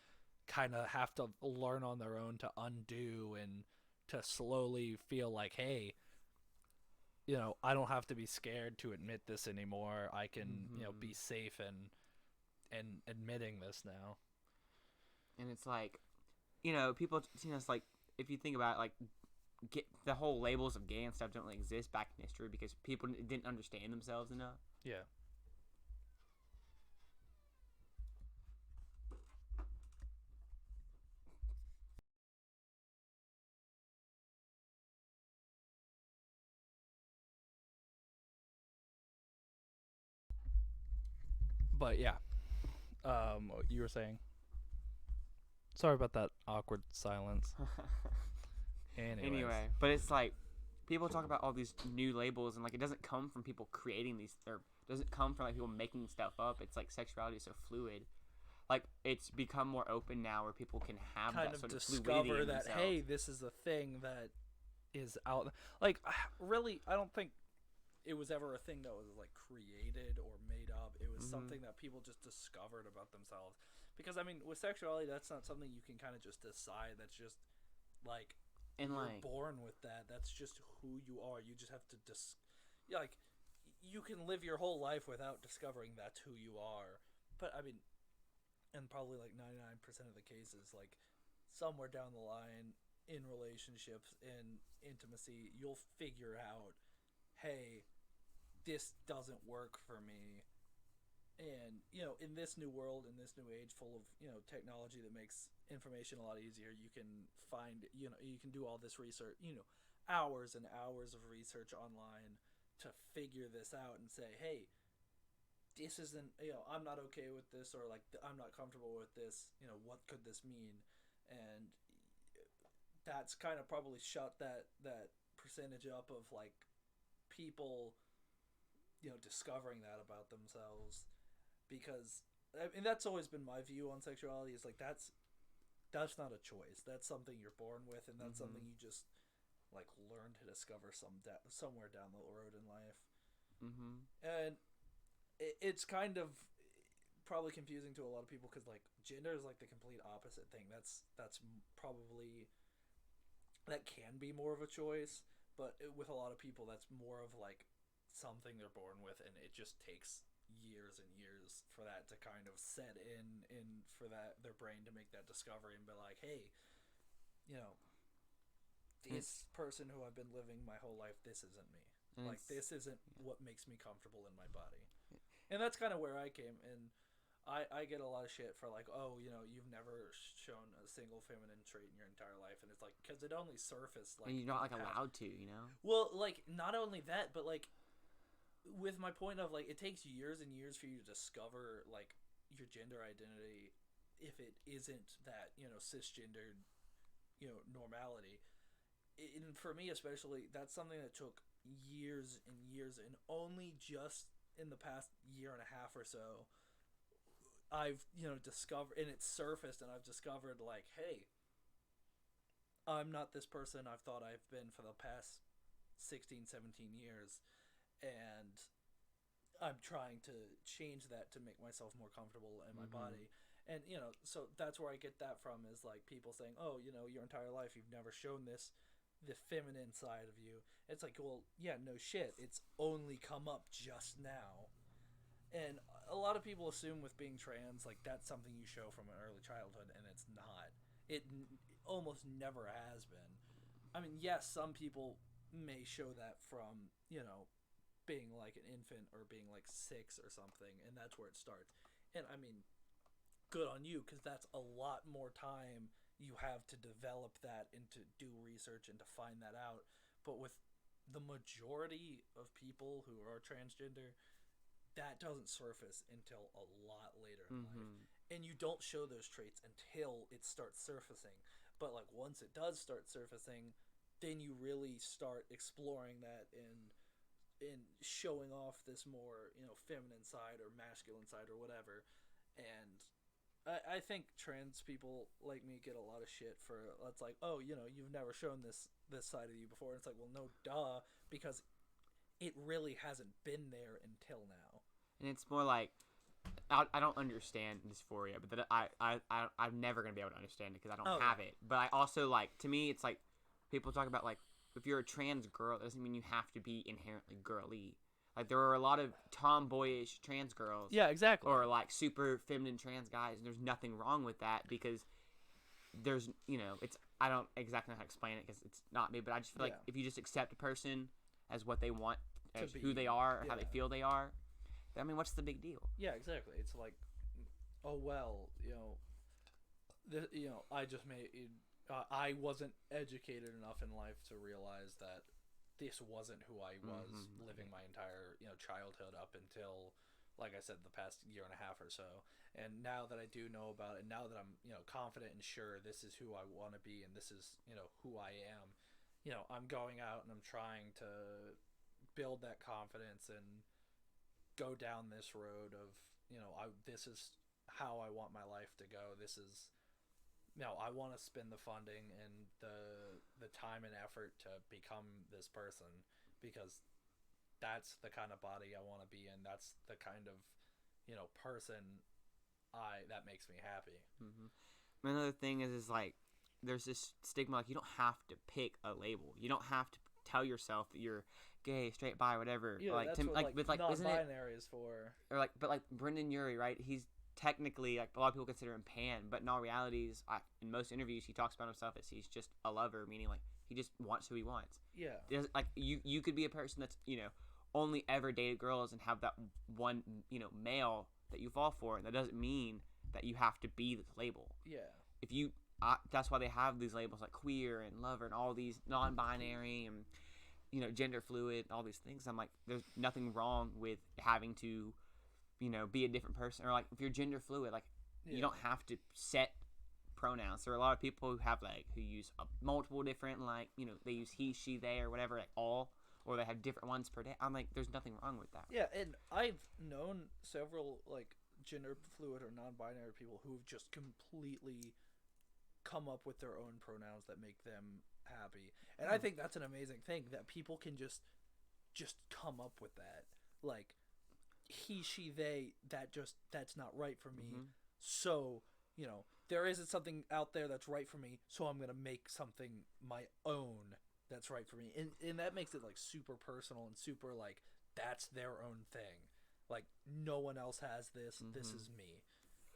learn on their own to undo, and to slowly feel like, hey, I don't have to be scared to admit this anymore. I can be safe and admitting this now. And it's like, people, it's like, if you think about it, like, get the whole labels of gay and stuff don't really exist back in history because people didn't understand themselves enough. Yeah. But yeah, what you were saying. Sorry about that awkward silence. Anyway, but it's like, people talk about all these new labels, and like, it doesn't come from people creating these, or doesn't come from like people making stuff up. It's like, sexuality is so fluid. Like, it's become more open now, where people can have kind that of sort of discover fluidity in that, themselves. hey, this is a thing that is out. Like, really, I don't think it was ever a thing that was like created or made up. It was something that people just discovered about themselves. Because I mean, with sexuality, that's not something you can kind of just decide. That's just like, and you're like, born with that. That's just who you are. You just have to like, you can live your whole life without discovering that's who you are. But I mean, and probably like 99% of the cases, like, somewhere down the line in relationships, in intimacy, you'll figure out, hey, this doesn't work for me. And in this new world, in this new age full of technology that makes information a lot easier, you can find, you can do all this research, hours and hours of research online to figure this out and say, hey, this isn't, I'm not okay with this, or like, I'm not comfortable with this, what could this mean? And that's kind of probably shut that percentage up of like people discovering that about themselves. Because I mean, that's always been my view on sexuality, is like, that's not a choice. That's something you're born with, and that's something you just like learn to discover somewhere down the road in life. And it's kind of probably confusing to a lot of people, because like, gender is like the complete opposite thing. That's probably, that can be more of a choice, but with a lot of people, that's more of like something they're born with, and it just takes years and years for that to kind of set in for that their brain to make that discovery and be like, hey, this person who I've been living my whole life, this isn't me. Like, this isn't what makes me comfortable in my body. And that's kind of where I came. And I get a lot of shit for like, oh, you've never shown a single feminine trait in your entire life. And it's like, because it only surfaced like, and you're not like allowed to, Well, like, not only that, but like, with my point of like, it takes years and years for you to discover like your gender identity, if it isn't that cisgendered normality. And for me especially, that's something that took years and years, and only just in the past year and a half or so I've discovered, and it's surfaced, and I've discovered like, hey, I'm not this person I've thought I've been for the past 16, 17 years. And I'm trying to change that to make myself more comfortable in my body. And, so that's where I get that from, is like people saying, oh, your entire life you've never shown the feminine side of you. It's like, well, yeah, no shit. It's only come up just now. And a lot of people assume with being trans, like, that's something you show from an early childhood, and it's not. almost never has been. I mean, yes, some people may show that from, being like an infant or being like 6 or something, and that's where it starts. And I mean, good on you, because that's a lot more time you have to develop that and to do research and to find that out. But with the majority of people who are transgender, that doesn't surface until a lot later in life. And you don't show those traits until it starts surfacing. But like once it does start surfacing, then you really start exploring that and showing off this more, feminine side or masculine side or whatever. And I think trans people like me get a lot of shit for, it's like, oh, you've never shown this side of you before. And it's like, well, no, duh, because it really hasn't been there until now. And it's more like, I don't understand dysphoria, but that I'm never gonna be able to understand it because I don't have it. But I also like, to me, it's like people talk about like, if you're a trans girl, it doesn't mean you have to be inherently girly. Like, there are a lot of tomboyish trans girls. Yeah, exactly. Or, like, super feminine trans guys, and there's nothing wrong with that because there's, it's, I don't exactly know how to explain it because it's not me, but I just feel like if you just accept a person as what they want, as who they are, or how they feel they are, I mean, what's the big deal? Yeah, exactly. It's like, oh, well, I just made... I wasn't educated enough in life to realize that this wasn't who I was living my entire, childhood up until, like I said, the past year and a half or so. And now that I do know about it, now that I'm, confident and sure this is who I want to be and this is, who I am, I'm going out and I'm trying to build that confidence and go down this road of, this is how I want my life to go. This is... I want to spend the funding and the time and effort to become this person because that's the kind of body I want to be in. That's the kind of, person that makes me happy. Another thing is like, there's this stigma, like, you don't have to pick a label. You don't have to tell yourself that you're gay, straight, bi, whatever. Yeah, like, that's to, what, like, non-binary is for. Or like, but like Brendan Urie, right? He's technically, like, a lot of people consider him pan, but in all realities, in most interviews, he talks about himself as he's just a lover, meaning like he just wants who he wants. Yeah. There's, like, you could be a person that's only ever dated girls and have that one male that you fall for, and that doesn't mean that you have to be this label. Yeah. If you, that's why they have these labels like queer and lover and all these non-binary and gender fluid, all these things. I'm like, there's nothing wrong with having to be a different person, or like if you're gender fluid, like you don't have to set pronouns. There are a lot of people who have who use multiple different, like, they use he, she, they, or whatever, like all, or they have different ones per day. I'm like, there's nothing wrong with that. Yeah, and I've known several like gender fluid or non-binary people who've just completely come up with their own pronouns that make them happy, and I think that's an amazing thing that people can just come up with that, like. He, she, they, that's not right for me. So, there isn't something out there that's right for me, so I'm going to make something my own that's right for me. And that makes it, like, super personal and super, like, that's their own thing. Like, no one else has this. This is me.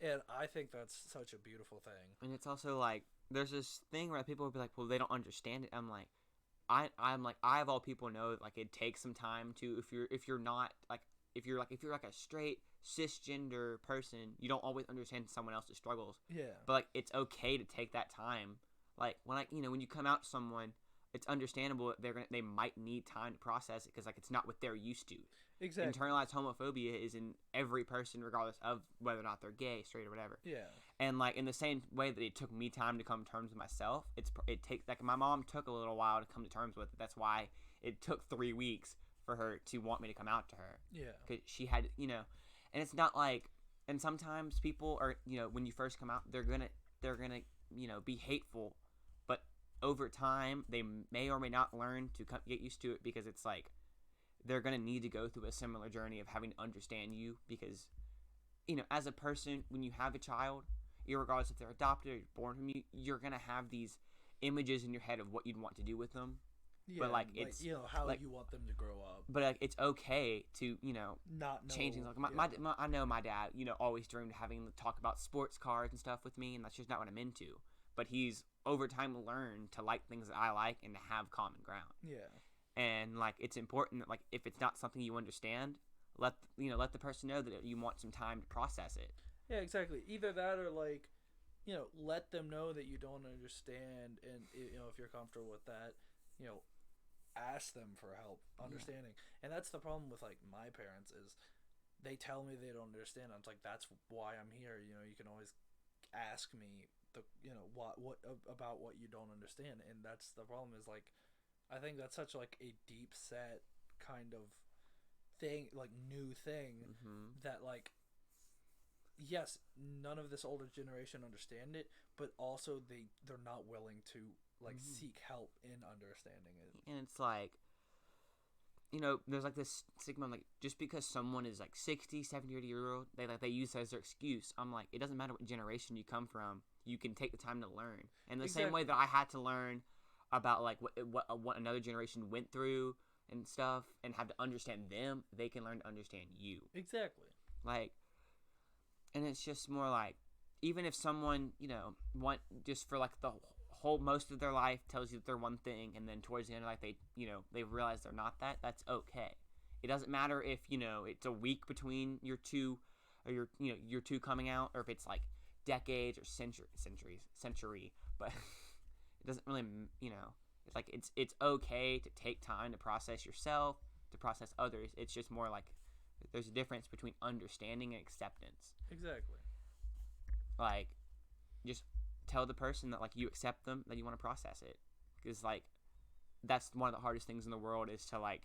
And I think that's such a beautiful thing. And it's also, like, there's this thing where people will be like, well, they don't understand it. I'm like, I'm like, I of all people know that, like, it takes some time to, if you're not, like, if you're like a straight cisgender person, you don't always understand someone else's struggles. Yeah. But like, it's okay to take that time. Like when when you come out to someone, it's understandable that they might need time to process it because like it's not what they're used to. Exactly. Internalized homophobia is in every person, regardless of whether or not they're gay, straight, or whatever. Yeah. And like in the same way that it took me time to come to terms with myself, it takes, like, my mom took a little while to come to terms with it. That's why it took 3 weeks for her to want me to come out to her. Yeah. Because she had, and it's not like, and sometimes people are, when you first come out, they're gonna, be hateful, but over time, they may or may not learn to get used to it because it's like, they're gonna need to go through a similar journey of having to understand you because, as a person, when you have a child, regardless if they're adopted or born from you, you're gonna have these images in your head of what you'd want to do with them. Yeah, but like it's how like, you want them to grow up. But like it's okay to not change things. Like I know my dad always dreamed of having to talk about sports cars and stuff with me, and that's just not what I'm into. but he's over time learned to like things that I like and to have common ground. Yeah. And like it's important that like if it's not something you understand, let the person know that you want some time to process it. Yeah, exactly. Either that or like, let them know that you don't understand, and if you're comfortable with that, ask them for help understanding. And that's the problem with like my parents is they tell me they don't understand. I'm like, that's why I'm here. You can always ask me what about what you don't understand. And that's the problem is like, I think that's such like a deep set kind of thing, like new thing that like, yes, none of this older generation understand it, but also they're not willing to like seek help in understanding it. And it's like, there's like this stigma, like just because someone is like 60, 70, 80 year old, they use that as their excuse. I'm like, it doesn't matter what generation you come from, you can take the time to learn. And the same way that I had to learn about like what another generation went through and stuff, and have to understand them, they can learn to understand you. Exactly. Like, and it's just more like, even if someone want just for like the whole most of their life tells you that they're one thing, and then towards the end of life they realize they're not that. That's okay. It doesn't matter if it's a week between your two, or your two coming out, or if it's like decades or century. But it doesn't really it's like it's okay to take time to process yourself, to process others. It's just more like there's a difference between understanding and acceptance. Exactly. Like, just tell the person that like you accept them, that you want to process it, because like that's one of the hardest things in the world, is to like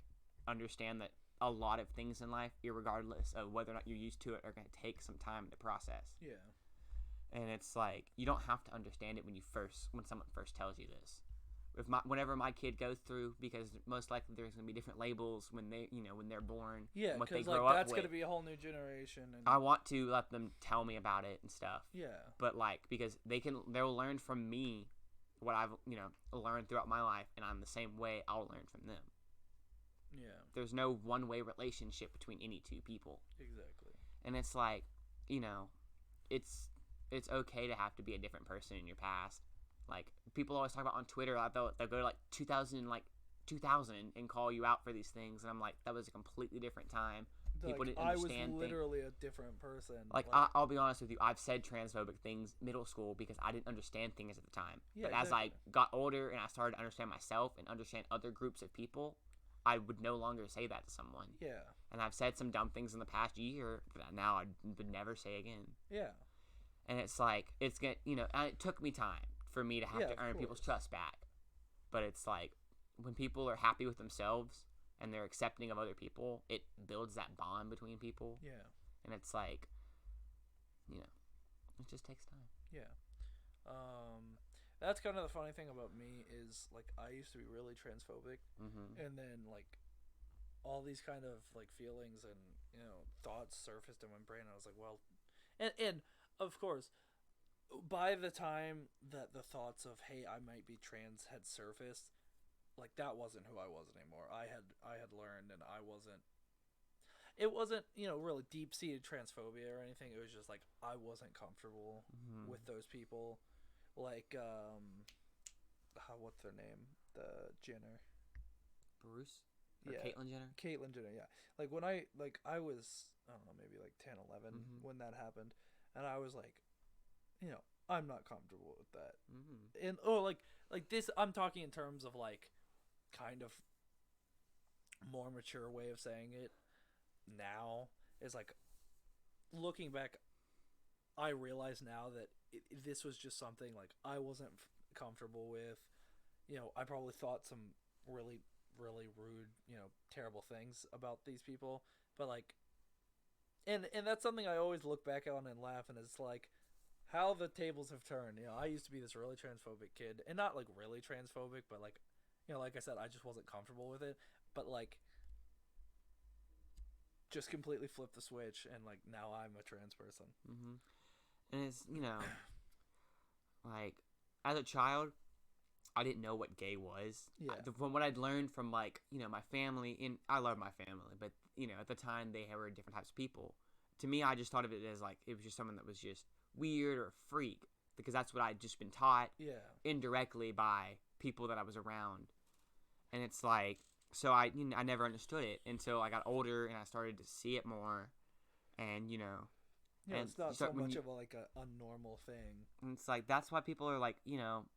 understand that a lot of things in life, irregardless of whether or not you're used to it, are going to take some time to process. Yeah. And it's like, you don't have to understand it when someone first tells you this. Whenever my kid goes through, because most likely there's going to be different labels when they're born. Yeah, what they because grow like up that's with. going to be a whole new generation. And I want to let them tell me about it and stuff. yeah. But like, because they'll learn from me what I've learned throughout my life, and I'm the same way, I'll learn from them. Yeah. There's no one-way relationship between any two people. Exactly. And it's like, it's okay to have to be a different person in your past. Like, people always talk about on Twitter, they'll go to like 2000 and call you out for these things, and I'm like, that was a completely different time. People didn't understand I was literally a different person. Like, I'll be honest with you, I've said transphobic things middle school because I didn't understand things at the time. Yeah, but as I got older and I started to understand myself and understand other groups of people, I would no longer say that to someone. Yeah. And I've said some dumb things in the past year that now I would never say again. Yeah. And it's like, and it took me time for me to have to earn people's trust back. But it's like, when people are happy with themselves and they're accepting of other people, it builds that bond between people. Yeah. And it's like, it just takes time. Yeah. That's kind of the funny thing about me is like I used to be really transphobic, and then like all these kind of like feelings and thoughts surfaced in my brain. I was like, well, and of course, by the time that the thoughts of hey, I might be trans had surfaced, like that wasn't who I was anymore. I had learned, and it wasn't really deep seated transphobia or anything. It was just like I wasn't comfortable with those people. Like what's their name? The Jenner. Bruce? Or Yeah. Caitlyn Jenner? Caitlyn Jenner, yeah. Like when I was, I don't know, maybe like 10, 11 when that happened, and I was like, I'm not comfortable with that. And like this, I'm talking in terms of like kind of more mature way of saying it now is like looking back, I realize now that this was just something like I wasn't comfortable with. I probably thought some really, really rude, terrible things about these people, but like, and that's something I always look back on and laugh, and it's like how the tables have turned. I used to be this really transphobic kid, and not like really transphobic, but like, like I said, I just wasn't comfortable with it, but like just completely flipped the switch, and like now I'm a trans person. And it's like, as a child, I didn't know what gay was. Yeah. From what I'd learned from like my family, and I love my family, but at the time they were different types of people. To me, I just thought of it as like it was just someone that was just weird or a freak. because that's what I'd just been taught Yeah. indirectly by people that I was around. And it's like, so I never understood it until I got older and I started to see it more. And, Yeah, and it's not you start- so when much you- of a normal thing. and it's like, that's why people are like,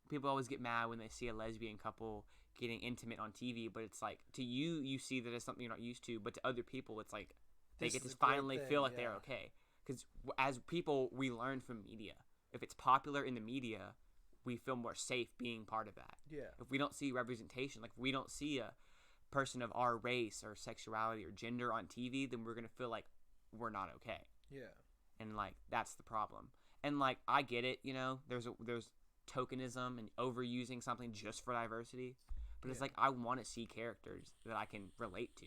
people always get mad when they see a lesbian couple getting intimate on TV. But it's like, to you, you see that as something you're not used to. But to other people, it's like, they This get is to a great finally thing, feel like yeah. they're okay. Because as people, we learn from media. If it's popular in the media, we feel more safe being part of that. Yeah. If we don't see representation, like if we don't see a person of our race or sexuality or gender on TV, then we're going to feel like we're not okay. Yeah. And like that's the problem. And like I get it, there's tokenism and overusing something just for diversity, but it's Yeah. like I want to see characters that I can relate to,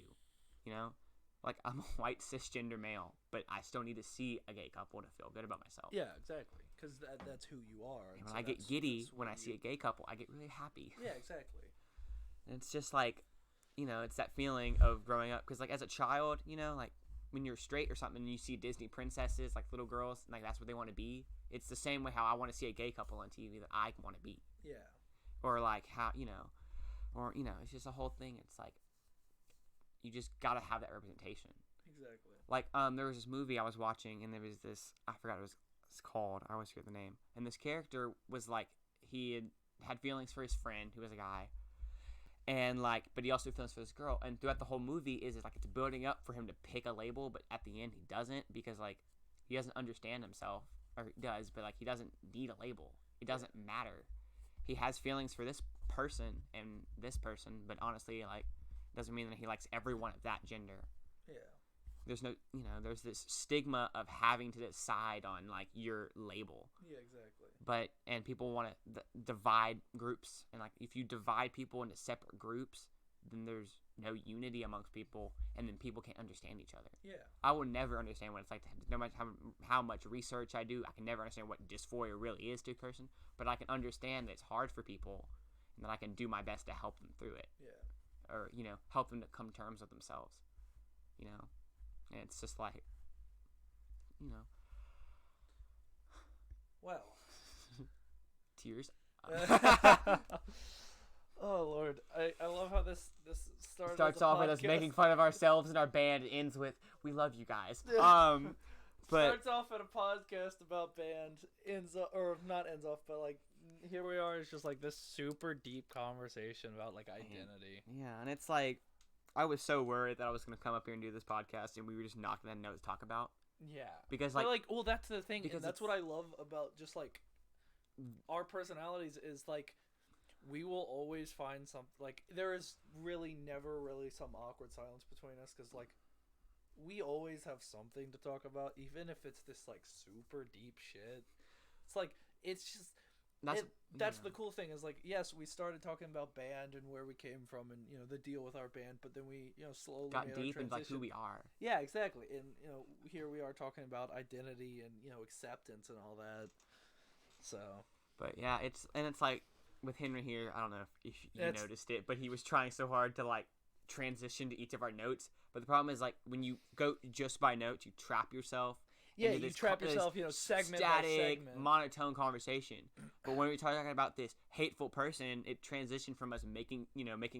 like I'm a white cisgender male, but I still need to see a gay couple to feel good about myself. Yeah, exactly. Because that's who you are. And And when so I get that's giddy what when I see a gay couple, I get really happy. Yeah, exactly. And it's just like, it's that feeling of growing up. Because, like, as a child, like, when you're straight or something and you see Disney princesses, like, little girls, like, that's what they want to be. It's the same way how I want to see a gay couple on TV that I want to be. Yeah. Or, like, how, it's just a whole thing. It's like, you just got to have that representation. Exactly. Like, there was this movie I was watching, and there was this, I forgot what it's called. I always forget the name. And this character was, like, he had feelings for his friend, who was a guy. And like, but he also feels for this girl, and throughout the whole movie is like it's building up for him to pick a label, but at the end he doesn't because like he doesn't understand himself, or he does, but like he doesn't need a label. It doesn't matter. He has feelings for this person and this person, but honestly, like, doesn't mean that he likes everyone of that gender. Yeah. There's no, there's this stigma of having to decide on like your label. Yeah, exactly. But and people want to divide groups, and like if you divide people into separate groups, then there's no unity amongst people, and then people can't understand each other. Yeah. I will never understand what it's like to, no matter how much research I do, I can never understand what dysphoria really is to a person, but I can understand that it's hard for people, and that I can do my best to help them through it. Yeah. Or help them to come to terms with themselves. And it's just like, Well. tears. Oh Lord, I love how this Starts off with us making fun of ourselves and our band. It ends with we love you guys. But starts off at a podcast about band, ends off, but like here we are. It's just like this super deep conversation about like identity. yeah, and it's like I was so worried that I was gonna come up here and do this podcast and we were just not gonna know what to talk about. Yeah, Because but like, well, that's the thing, because and that's what I love about just like our personalities is like we will always find some like there is really never really some awkward silence between us because like we always have something to talk about, even if it's this like super deep shit. It's like it's just that's the cool thing is like yes, we started talking about band and where we came from and the deal with our band, but then we slowly got made our deep into like transition. who we are. Yeah, exactly. And here we are talking about identity and acceptance and all that. So, But yeah, it's like with Henry here, I don't know if you It's- noticed it, but he was trying so hard to like transition to each of our notes. But the problem is like when you go just by notes, you trap yourself. yeah, into you this trap this yourself, segment static, by segment. monotone conversation. But when we start talking about this hateful person, it transitioned from us making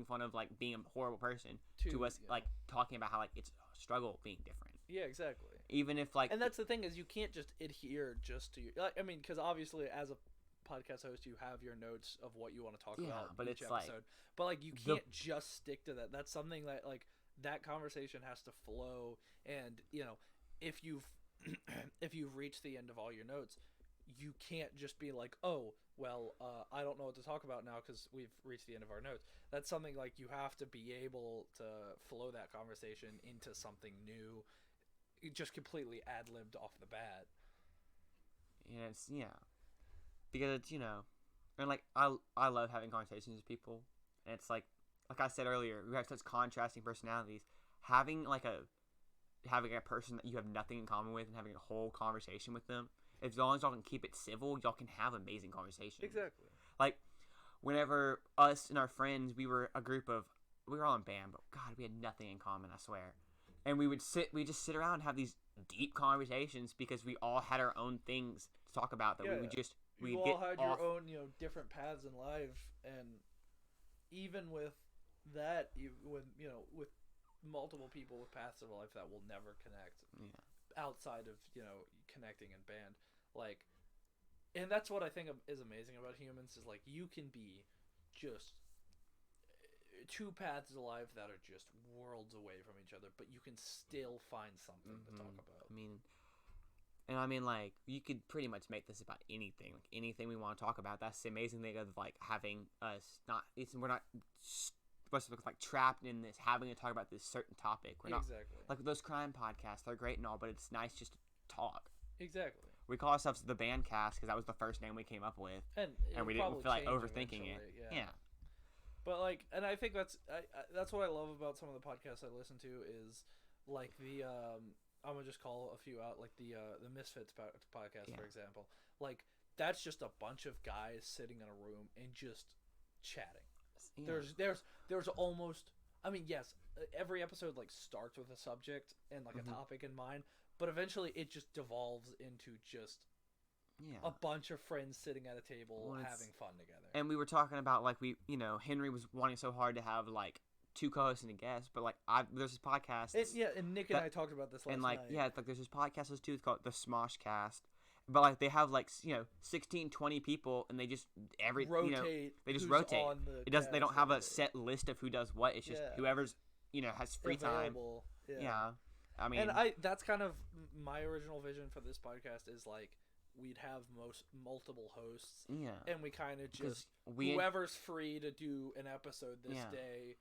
fun of like being a horrible person to us like talking about how like it's a struggle being different. Yeah, exactly. Even if like And that's the thing is you can't just adhere just to your. I mean, because obviously as a podcast host, you have your notes of what you want to talk about. but each it's like episode. But like you can't just stick to that. That's something that like that conversation has to flow. And if you've if you've reached the end of all your notes, you can't just be like, oh, well, I don't know what to talk about now because we've reached the end of our notes. That's something like you have to be able to flow that conversation into something new, just completely ad-libbed off the bat. Yeah, it's because it's and like I love having conversations with people, and it's like I said earlier, we have such contrasting personalities. Having a person that you have nothing in common with and having a whole conversation with them, as long as y'all can keep it civil, y'all can have amazing conversations. Exactly. Like whenever us and our friends, we were all in band, but God, we had nothing in common, I swear. And we just sit around and have these deep conversations because we all had our own things to talk about that we would just you all had your own, different paths in life, and even with that, with multiple people with paths in life that will never connect outside of connecting in band, like, and that's what I think is amazing about humans is like you can be just two paths of life that are just worlds away from each other, but you can still find something to talk about. I mean, like, you could pretty much make this about anything, like anything we want to talk about. That's the amazing thing of like having us we're not supposed to look like trapped in this having to talk about this certain topic. We're not like those crime podcasts. They're great and all, but it's nice just to talk. Exactly. We call ourselves the Bandcast because that was the first name we came up with, and we didn't feel like overthinking it. Yeah. But like, and I think that's what I love about some of the podcasts I listen to is like the I'm gonna just call a few out, like the Misfits podcast, for example. Like, that's just a bunch of guys sitting in a room and just chatting. Yeah. There's almost, I mean, yes, every episode like starts with a subject and like a topic in mind, but eventually it just devolves into just a bunch of friends sitting at a table having fun together. And we were talking about like Henry was wanting so hard to have like two co-hosts and a guest, but like there's this podcast. And Nick and I talked about this last night. Like there's this podcast too. It's called the Smosh Cast. But like they have like 16, 20 people, and they just rotate. They just rotate. They don't have a set list of who does what. It's just whoever's has free available time. Yeah. I mean, and that's kind of my original vision for this podcast is like we'd have multiple hosts. Yeah. And we kind of just whoever's free to do an episode this day,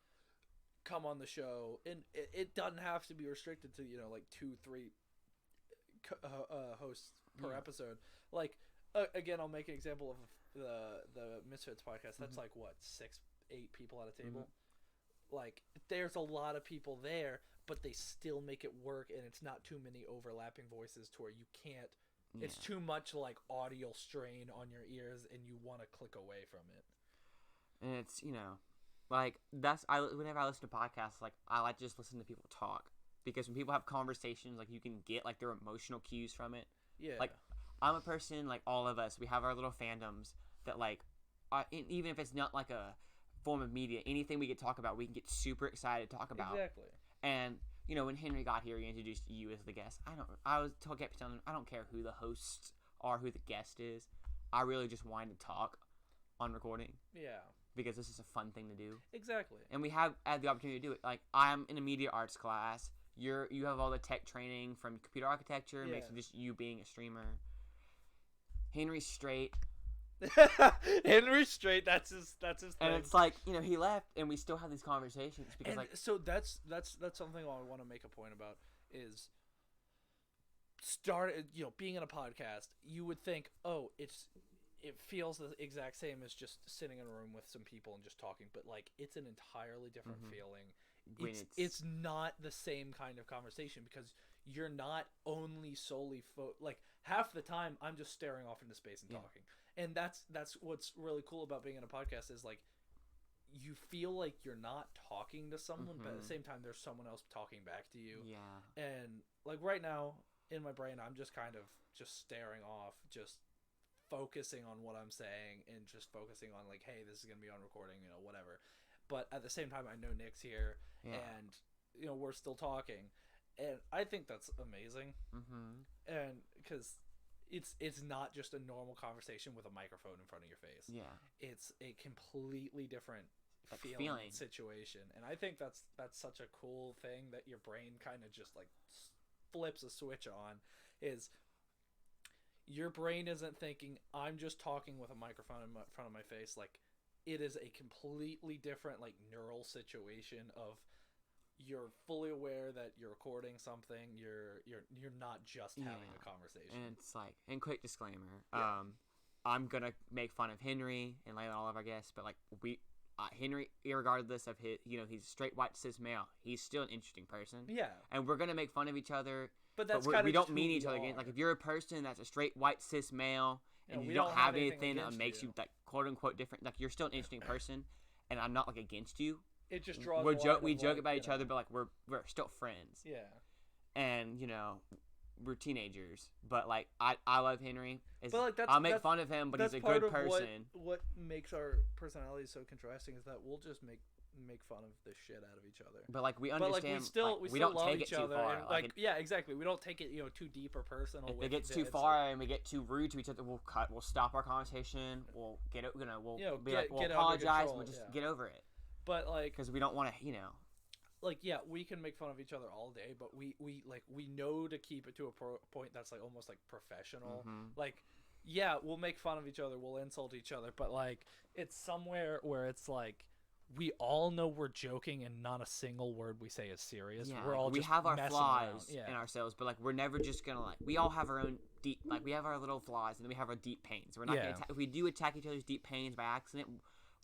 come on the show, and it doesn't have to be restricted to like 2-3 hosts per episode. Like again, I'll make an example of the Misfits podcast. That's like what 6-8 people at a table. Like there's a lot of people there, but they still make it work, and it's not too many overlapping voices to where you can't. It's too much like audio strain on your ears, and you want to click away from it. And it's like whenever I listen to podcasts, like I like to just listen to people talk, because when people have conversations, like you can get like their emotional cues from it. Yeah. Like I'm a person, like all of us, we have our little fandoms that like, even if it's not like a form of media, anything we could talk about, we can get super excited to talk about. Exactly. And when Henry got here, he introduced you as the guest. I kept telling him, I don't care who the hosts are, who the guest is. I really just wanted to talk on recording. Yeah. Because this is a fun thing to do. Exactly. And we have had the opportunity to do it. Like I'm in a media arts class. You have all the tech training from computer architecture. It makes it just you being a streamer. Henry's straight. Henry's straight. That's his thing. And it's like he left, and we still have these conversations because so that's something I want to make a point about is being in a podcast. You would think, it feels the exact same as just sitting in a room with some people and just talking, but like it's an entirely different feeling. It's not the same kind of conversation because you're not only solely like half the time I'm just staring off into space and talking. And that's what's really cool about being in a podcast is like you feel like you're not talking to someone, but at the same time there's someone else talking back to you. Yeah. And like right now in my brain I'm just kind of just staring off, just focusing on what I'm saying and just focusing on like, hey, this is gonna be on recording, whatever. But at the same time I know Nick's here and we're still talking, and I think that's amazing. And because it's not just a normal conversation with a microphone in front of your face. Yeah. It's a completely different feeling situation. And I think that's such a cool thing that your brain kind of just like flips a switch on, is your brain isn't thinking I'm just talking with a microphone in front of my face. Like it is a completely different like neural situation of you're fully aware that you're recording something. You're not just having a conversation. And it's like, and quick disclaimer, I'm gonna make fun of Henry and lay on all of our guests, but like Henry, regardless of his, he's a straight white cis male, he's still an interesting person. Yeah. And we're gonna make fun of each other, but that's we don't mean each other against. Like if you're a person that's a straight white cis male and you don't have anything that makes you like quote unquote different, like you're still an interesting person, and I'm not like against you. It just draws. We joke about each other, but like we're still friends. Yeah. And we're teenagers, but like I love Henry. But like I'll make fun of him, but he's a part good of person. What makes our personalities so contrasting is that we'll just make fun of the shit out of each other. But like we But like understand, we still we don't love take each it too other. far. And, like yeah, exactly. We don't take it too deep or personal. If with it gets too it's far and we get too rude to each other, we'll cut. We'll stop our conversation. We'll get it. We'll be like, we'll get under apologize. control, We'll just yeah. get over it But like because we don't want to, like yeah, we can make fun of each other all day, but we know to keep it to a point that's like almost like professional. Like yeah, we'll make fun of each other, we'll insult each other, but like it's somewhere where it's like we all know we're joking and not a single word we say is serious. Yeah, we're all we just have our messing flaws around. in ourselves, but like we're never just gonna like. We all have our own deep, like we have our little flaws, and then we have our deep pains. We're not gonna if we do attack each other's deep pains by accident,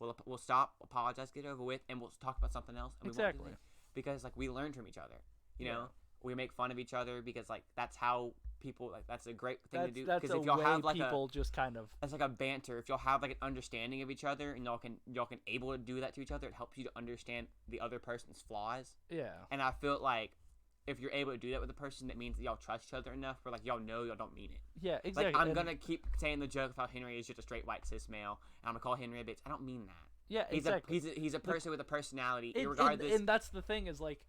we'll stop, apologize, get it over with, and we'll talk about something else. And we won't do it. Because like we learn from each other, you know. We make fun of each other because like that's how people like that's a great thing to do. That's because if y'all have like people just kind of that's like a banter. If y'all have like an understanding of each other and y'all can able to do that to each other, it helps you to understand the other person's flaws. Yeah. And I feel like if you're able to do that with a person, that means that y'all trust each other enough where like y'all know y'all don't mean it. Yeah, exactly. Like I'm gonna keep saying the joke about Henry is just a straight white cis male, and I'm gonna call Henry a bitch. I don't mean that. Yeah, exactly. He's a person with a personality, regardless. And that's the thing is like,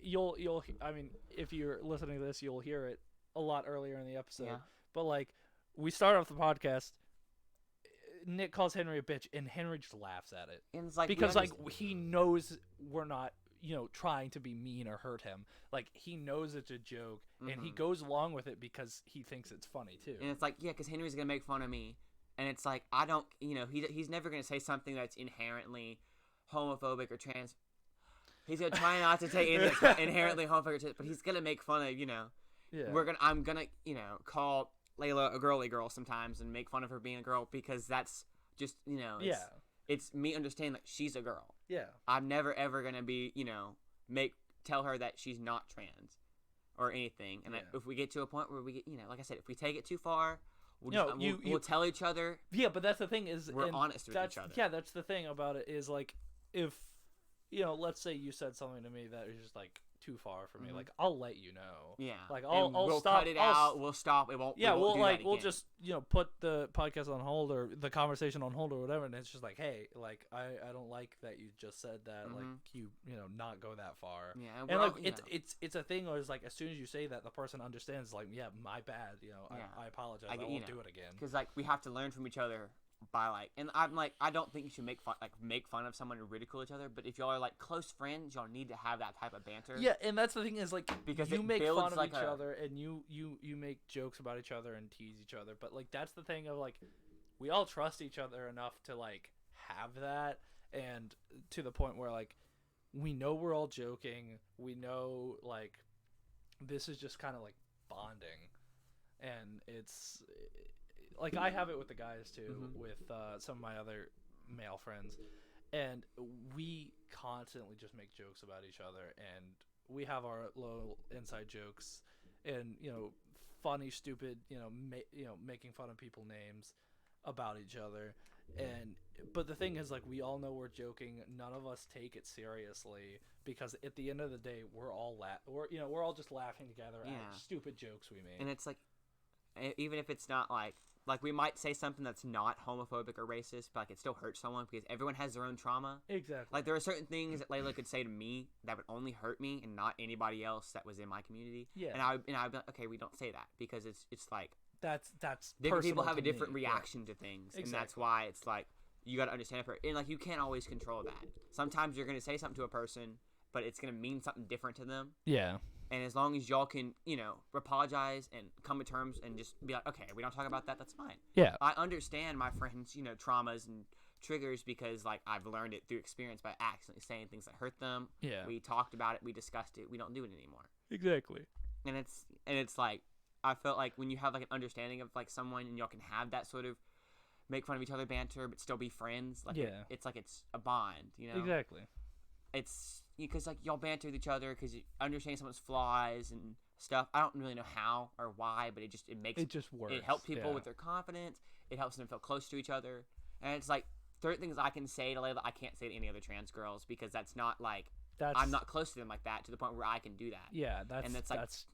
you'll I mean, if you're listening to this, you'll hear it a lot earlier in the episode. Yeah. But like, we start off the podcast. Nick calls Henry a bitch, and Henry just laughs at it. And it's like because like he knows we're not trying to be mean or hurt him. Like he knows it's a joke, and he goes along with it because he thinks it's funny too. And it's like because Henry's gonna make fun of me. And it's like, I don't, he's never going to say something that's inherently homophobic or trans. He's going to try not to take anything that's inherently homophobic, but he's going to make fun of, Yeah. I'm going to, call Layla a girly girl sometimes and make fun of her being a girl because that's just, it's me understanding that she's a girl. Yeah. I'm never ever going to be, tell her that she's not trans or anything. And if we get to a point where we get, like I said, if we take it too far, we'll tell each other. Yeah, but that's the thing is we're honest with each other. Yeah, that's the thing about it is like if let's say you said something to me that is just like too far for me, like I'll let you know. Yeah, like we'll stop, cut it out. We'll stop. It won't. Yeah, we'll just put the podcast on hold or the conversation on hold or whatever, and it's just like, hey, like I don't like that you just said that. Like you not go that far. Yeah, and like it's a thing where it's like as soon as you say that, the person understands. Like, yeah, my bad. I apologize. I won't do it again. Because like we have to learn from each other. By like, and I'm like, I don't think you should make fun of someone and ridicule each other. But if y'all are like close friends, y'all need to have that type of banter. Yeah, and that's the thing is like because you make fun of each other and you make jokes about each other and tease each other. But like that's the thing of like we all trust each other enough to like have that, and to the point where like we know we're all joking. We know like this is just kind of like bonding, and it's. Like, I have it with the guys, too, with some of my other male friends, and we constantly just make jokes about each other, and we have our little inside jokes, and, funny, stupid, making fun of people's names about each other, but the thing is, like, we all know we're joking, none of us take it seriously, because at the end of the day, we're all just laughing together at stupid jokes we make. And it's like, even if it's not like we might say something that's not homophobic or racist, but like it still hurts someone because everyone has their own trauma. Exactly. Like there are certain things that Layla could say to me that would only hurt me and not anybody else that was in my community. Yeah. And I'd be like, okay, we don't say that because it's like that's different people have a different me. reaction to things, and that's why it's like you got to understand it. And like you can't always control that. Sometimes you're gonna say something to a person, but it's gonna mean something different to them. Yeah. And as long as y'all can, apologize and come to terms and just be like, okay, we don't talk about that, that's fine. Yeah. I understand my friends, traumas and triggers because, like, I've learned it through experience by accidentally saying things that hurt them. Yeah. We talked about it, we discussed it, we don't do it anymore. Exactly. And it's like, I felt like when you have, like, an understanding of, like, someone and y'all can have that sort of make fun of each other banter but still be friends, like, it's like it's a bond, Exactly. It's because like y'all banter with each other because you understand someone's flaws and stuff. I don't really know how or why, but it just works. It helps people with their confidence. It helps them feel close to each other, and it's like certain things I can say to Layla I can't say to any other trans girls because that's not like I'm not close to them like that to the point where I can do that. Yeah, that's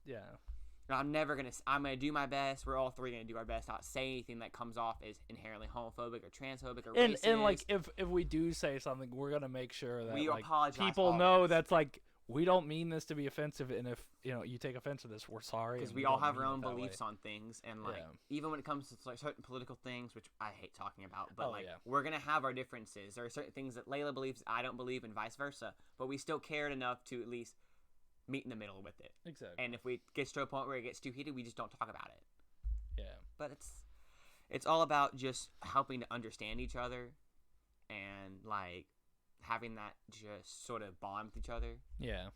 I'm gonna do my best. We're all three gonna do our best, not say anything that comes off as inherently homophobic or transphobic or racist. And like if we do say something, we're gonna make sure that we like apologize. people know that's like we don't mean this to be offensive, and if you take offense to this, we're sorry. Because and we all don't have mean our it own that beliefs way. on things, and like Yeah. even when it comes to like certain political things, which I hate talking about, but Oh, like yeah. we're gonna have our differences. There are certain things that Layla believes I don't believe, and vice versa. But we still cared enough to at least meet in the middle with it. Exactly. And if we get to a point where it gets too heated, we just don't talk about it. Yeah. But it's all about just helping to understand each other, and like having that just sort of bond with each other. Yeah.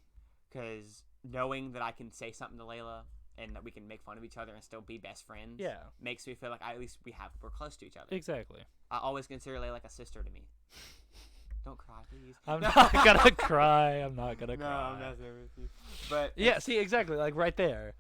Because knowing that I can say something to Layla and that we can make fun of each other and still be best friends, Yeah. makes me feel like at least we're close to each other. Exactly. I always consider Layla like a sister to me. Don't cry, please. I'm not gonna cry. I'm not gonna No, cry. I'm messing with you. But Yeah. See, exactly. Like right there.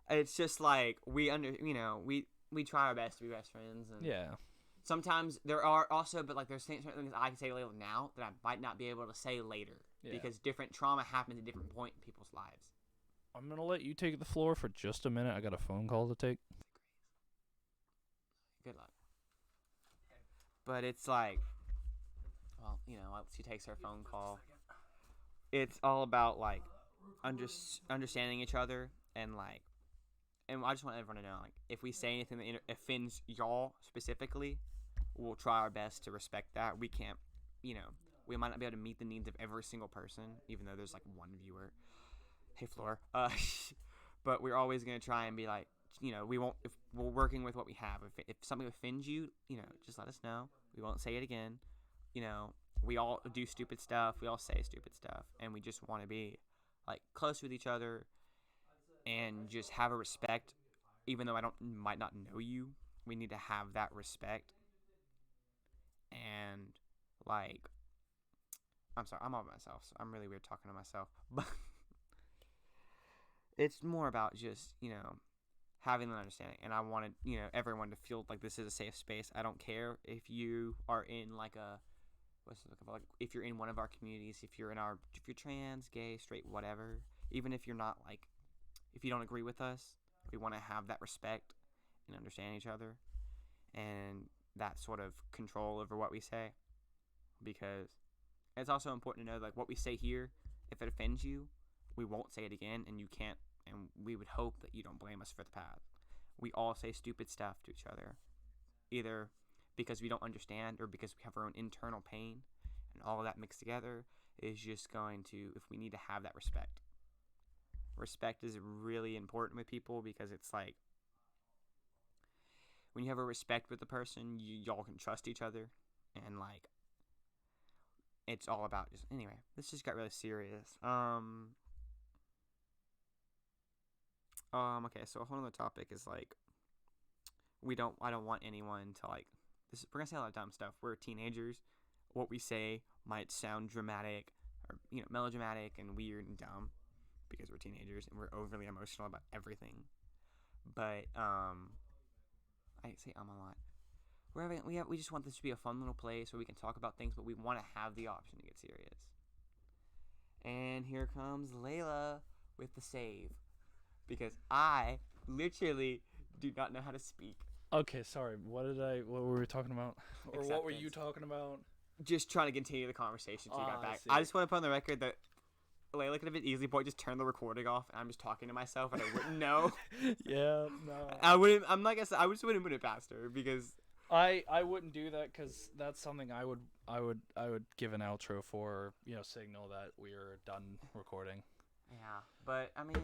it's just like we try our best to be best friends, and Yeah. sometimes there are also, but like there's certain things I can say to Layla now that I might not be able to say later Yeah. because different trauma happens at different point in people's lives. I'm gonna let you take the floor for just a minute. I got a phone call to take. Good luck. But it's like, well, once she takes her phone call, it's all about like understanding each other, and I just want everyone to know, like, if we say anything that offends y'all specifically, we'll try our best to respect that. We can't, we might not be able to meet the needs of every single person, even though there's like one viewer. Hey, Floor. But we're always gonna try and be like, we won't. If we're working with what we have, if something offends you, just let us know. We won't say it again. We all do stupid stuff. We all say stupid stuff, and we just want to be like close with each other, and just have a respect. Even though might not know you, we need to have that respect. And like, I'm sorry, I'm all by myself, so I'm really weird talking to myself, but. It's more about just, having an understanding. And I wanted, everyone to feel like this is a safe space. I don't care if you are in like if you're in one of our communities, if you're trans, gay, straight, whatever, even if you're not if you don't agree with us, we want to have that respect and understand each other and that sort of control over what we say. Because it's also important to know, like, what we say here, if it offends you, we won't say it again, and you can't, and we would hope that you don't blame us for the past. We all say stupid stuff to each other, either because we don't understand or because we have our own internal pain, and all of that mixed together is just going to, if we need to have that respect. Respect is really important with people, because it's like, when you have a respect with the person, y'all can trust each other, and like, it's all about just, anyway, this just got really serious. Okay, so a whole other topic is like, I don't want anyone to like, we're gonna say a lot of dumb stuff. We're teenagers. What we say might sound dramatic or, melodramatic and weird and dumb because we're teenagers and we're overly emotional about everything. But, I say a lot. We just want this to be a fun little place where we can talk about things, but we want to have the option to get serious. And here comes Layla with the save, because I literally do not know how to speak. Okay, sorry. What were we talking about? Or what were you Acceptance. talking about? Just trying to continue the conversation till you got I back. see. I just want to put on the record that Layla could have been easily just turn the recording off, and I'm just talking to myself, and I wouldn't know. Yeah, no. I wouldn't. I'm like I said, I just wouldn't put it past her, because I wouldn't do that because that's something I would give an outro for, signal that we're done recording. yeah. But I mean,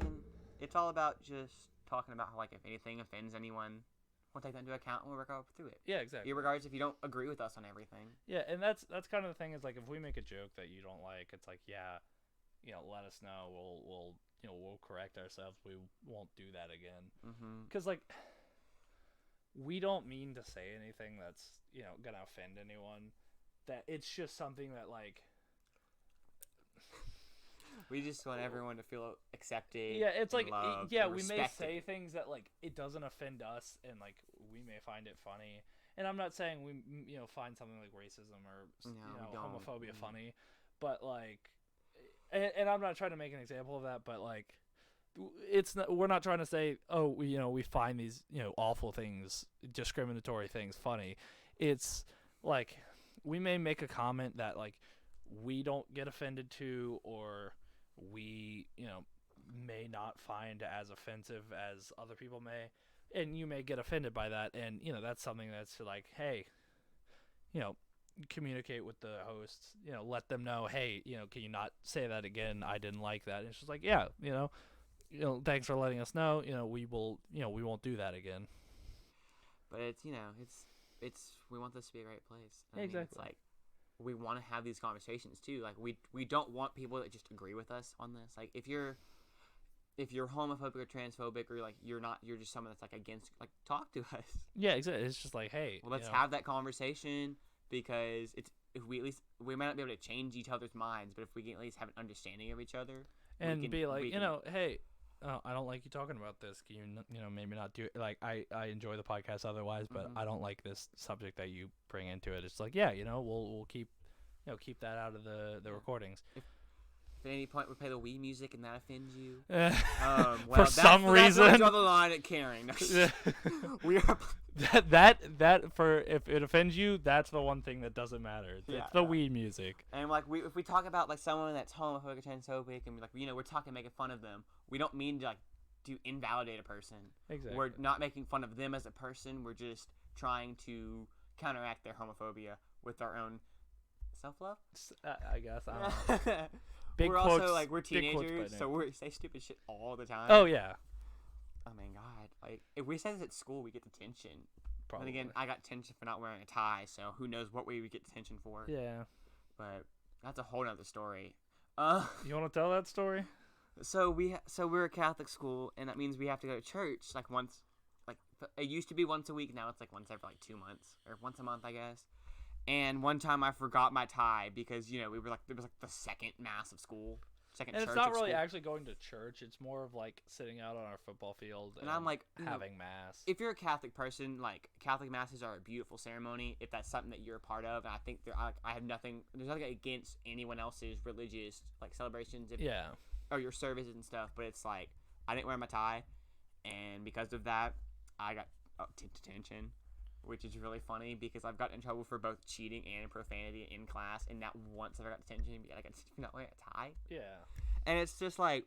it's all about just talking about how, like, if anything offends anyone, we'll take that into account and we'll work out through it. Yeah, exactly. Regardless if you don't agree with us on everything. Yeah, and that's kind of the thing is, like, if we make a joke that you don't like, it's like, yeah, let us know. We'll correct ourselves. We won't do that again. Mm-hmm. Because, like, we don't mean to say anything that's, gonna offend anyone. That it's just something that, like, We just want everyone to feel accepted. yeah, it's like, loved, yeah, and we may respected. say things that, like, it doesn't offend us, and, like, we may find it funny. And I'm not saying we, find something like racism or, No, we don't. homophobia funny, but, like, and I'm not trying to make an example of that, but, like, we're not trying to say, oh, we find these, awful things, discriminatory things funny. It's like we may make a comment that like we don't get offended to, or we, may not find as offensive as other people may, and you may get offended by that, and that's something that's like, hey, communicate with the hosts, let them know, hey, can you not say that again? I didn't like that. And it's just like, yeah, thanks for letting us know. We will, we won't do that again. But it's, it's we want this to be a great place. I mean, Exactly. it's like we want to have these conversations too. Like we don't want people that just agree with us on this. Like if you're homophobic or transphobic, or like you're just someone that's like against, like, talk to us. Yeah, exactly. It's just like, hey, Well, let's have that conversation, because if we might not be able to change each other's minds, but if we can at least have an understanding of each other, and be like, hey, I don't like you talking about this. Can you, maybe not do it? Like, I enjoy the podcast otherwise, but I don't like this subject that you bring into it. It's like, yeah, we'll keep, keep that out of the recordings. If at any point we play the Wii music and that offends you, for some reason, that's draw the line at caring. We are that for, if it offends you, that's the one thing that doesn't matter. It's the Wii music. And like if we talk about like someone that's homophobic or transphobic, and we're talking making fun of them, we don't mean to like to invalidate a person. Exactly. We're not making fun of them as a person. We're just trying to counteract their homophobia with our own self-love. I guess. I don't know. We're also like, we're teenagers, so we say stupid shit all the time. Oh yeah. I mean, God, like if we say this at school, we get detention. Probably. And again, I got detention for not wearing a tie, so who knows what we would get detention for. Yeah. But that's a whole nother story. You want to tell that story? So we're a Catholic school, and that means we have to go to church like once. Like it used to be once a week. Now it's like once every like 2 months, or once a month, I guess. And one time I forgot my tie because we were like, it was like the second mass of school, second. And church it's not of really school. actually going to church. It's more of like sitting out on our football field and I'm like having mass. If you're a Catholic person, like Catholic masses are a beautiful ceremony. If that's something that you're a part of, and I think I have nothing. There's nothing against anyone else's religious like celebrations. Or your services and stuff, but it's like I didn't wear my tie, and because of that, I got detention, which is really funny because I've gotten in trouble for both cheating and profanity in class, and not once have I got detention because I got not wearing a tie. Yeah. And it's just like,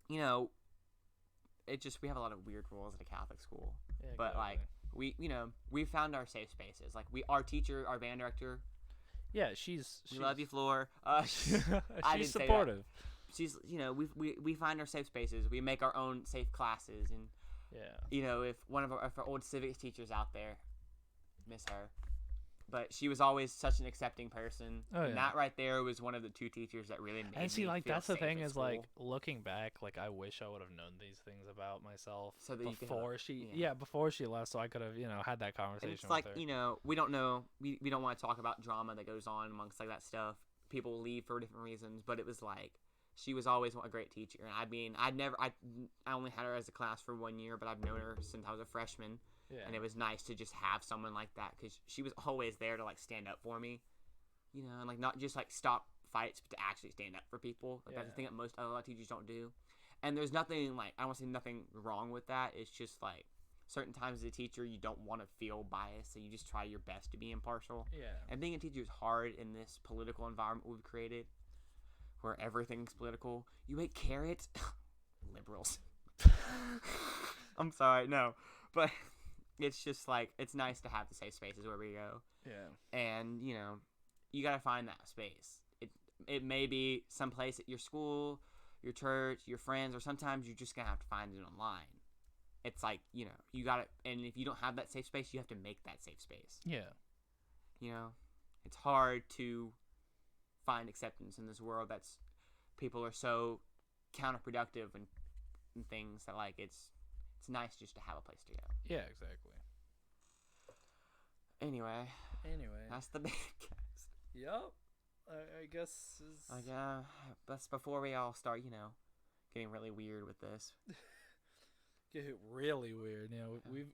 we have a lot of weird rules at a Catholic school, Yeah, but like we found our safe spaces. Like our teacher, our band director. Yeah, she's We love you, Floor. She's supportive. She's, we find our safe spaces. We make our own safe classes, and if one of our old civics teachers out there, miss her, but she was always such an accepting person. Oh, and that right there was one of the two teachers that really made me And see, like feel that's the safe thing at is school. like looking back, like I wish I would have known these things about myself So that you could before have- she, yeah. before she left, so I could have, had that And conversation. it's like, with her. we don't know. We don't want to talk about drama that goes on amongst like that stuff. People leave for different reasons, but it was like she was always a great teacher. And I mean, I only had her as a class for 1 year, but I've known her since I was a freshman. Yeah. And it was nice to just have someone like that because she was always there to like stand up for me, and like not just like stop fights, but to actually stand up for people. Like that's the thing that most other teachers don't do. And there's nothing like, I don't want to say nothing wrong with that. It's just like certain times as a teacher you don't want to feel biased, so you just try your best to be impartial. Yeah. And being a teacher is hard in this political environment we've created, where everything's political. You ate carrots, liberals. I'm sorry, no, but it's just like it's nice to have the safe spaces where we go. Yeah. And you gotta find that space. It may be someplace at your school, your church, your friends, or sometimes you're just gonna have to find it online. It's like you gotta, and if you don't have that safe space, you have to make that safe space. Yeah. It's hard to find acceptance in this world that's people are so counterproductive and things that like it's nice just to have a place to go. Yeah, exactly. Anyway, that's the big cast. Yep. I guess is... That's before we all start, getting really weird with this. Get really weird.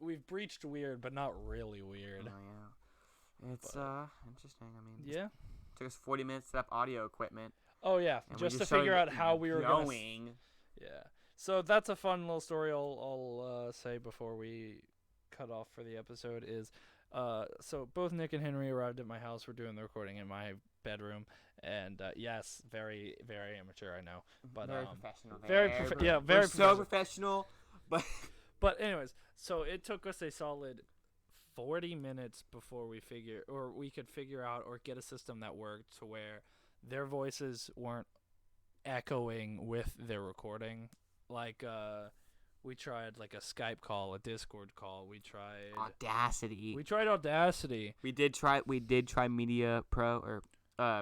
We've breached weird, but not really weird. Oh, yeah. It's interesting. I mean, Yeah. took us 40 minutes to set up audio equipment. Oh yeah, And just we to started figure out how we were going. Yeah. So that's a fun little story I'll say before we cut off for the episode is so both Nick and Henry arrived at my house. We're doing the recording in my bedroom, and yes, very very amateur, I know, but Very professional. very We're so professional. professional, but But anyways, so it took us a solid 40 minutes before we could figure out or get a system that worked to where their voices weren't echoing with their recording. Like we tried like a Skype call, a Discord call. We tried Audacity. We tried Audacity. We did try Media Pro or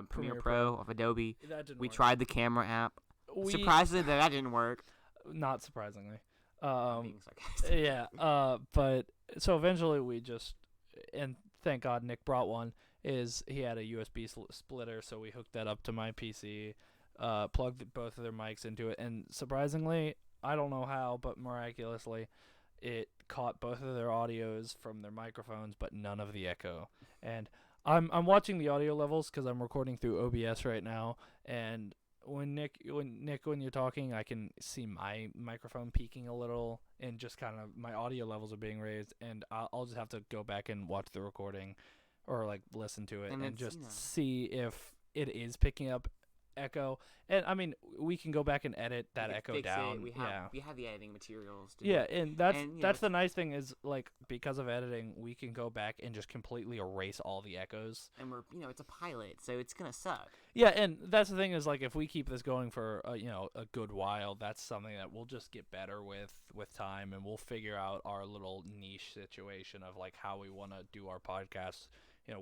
Premiere Pro of Adobe. That didn't We work. tried the camera app. We, Surprisingly, that didn't work. not surprisingly. Being sarcastic. Yeah. But so eventually we just, and thank God Nick brought one. He had a USB splitter, so we hooked that up to my PC, plugged both of their mics into it, and surprisingly, I don't know how, but miraculously, it caught both of their audios from their microphones, but none of the echo. And I'm watching the audio levels because I'm recording through OBS right now, and when you're talking, I can see my microphone peaking a little, and just kind of my audio levels are being raised, and I'll just have to go back and watch the recording, or like listen to it, and just see if it is picking up echo. And I mean, we can go back and edit that echo down. We have the editing materials. Yeah, and that's the nice thing is, like, because of editing, we can go back and just completely erase all the echoes. And it's a pilot, so it's gonna suck. Yeah, and that's the thing is, like, if we keep this going for a good while, that's something that we'll just get better with time, and we'll figure out our little niche situation of like how we want to do our podcasts,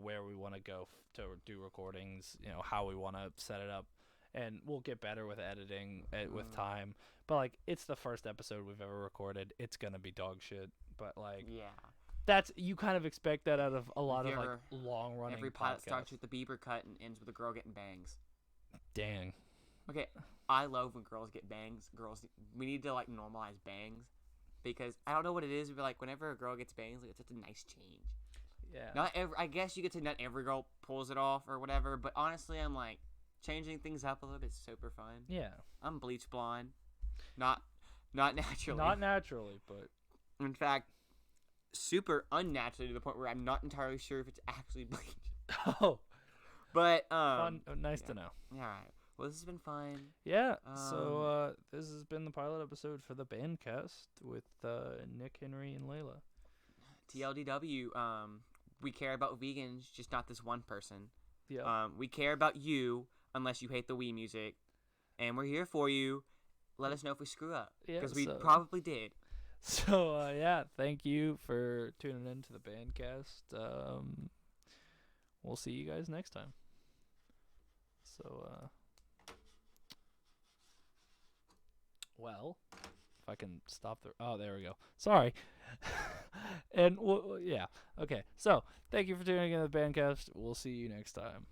where we want to go to do recordings, how we want to set it up. And we'll get better with editing with time. But, like, it's the first episode we've ever recorded. It's going to be dog shit. But, like, you kind of expect that out of a lot of, like, long-running Every podcasts. pilot starts with the Bieber cut and ends with a girl getting bangs. Dang. Okay, I love when girls get bangs. We need to, like, normalize bangs. Because I don't know what it is, but, like, whenever a girl gets bangs, like, it's such a nice change. Yeah. I guess you could say not every girl pulls it off or whatever, but honestly, I'm like, changing things up a little bit is super fun. Yeah. I'm bleach blonde. Not naturally. Not naturally, but... In fact, super unnaturally to the point where I'm not entirely sure if it's actually bleach. Oh. But, fun. Nice to know. Alright. Well, this has been fun. Yeah. So, this has been the pilot episode for the Bandcast with Nick, Henry, and Layla. TLDW, we care about vegans, just not this one person. Yeah. We care about you, unless you hate the Wii music, and we're here for you. Let us know if we screw up, because we probably did. So thank you for tuning in to the Bandcast. We'll see you guys next time. So if I can stop there we go. Sorry. And yeah, okay. So thank you for tuning in to the Bandcast. We'll see you next time.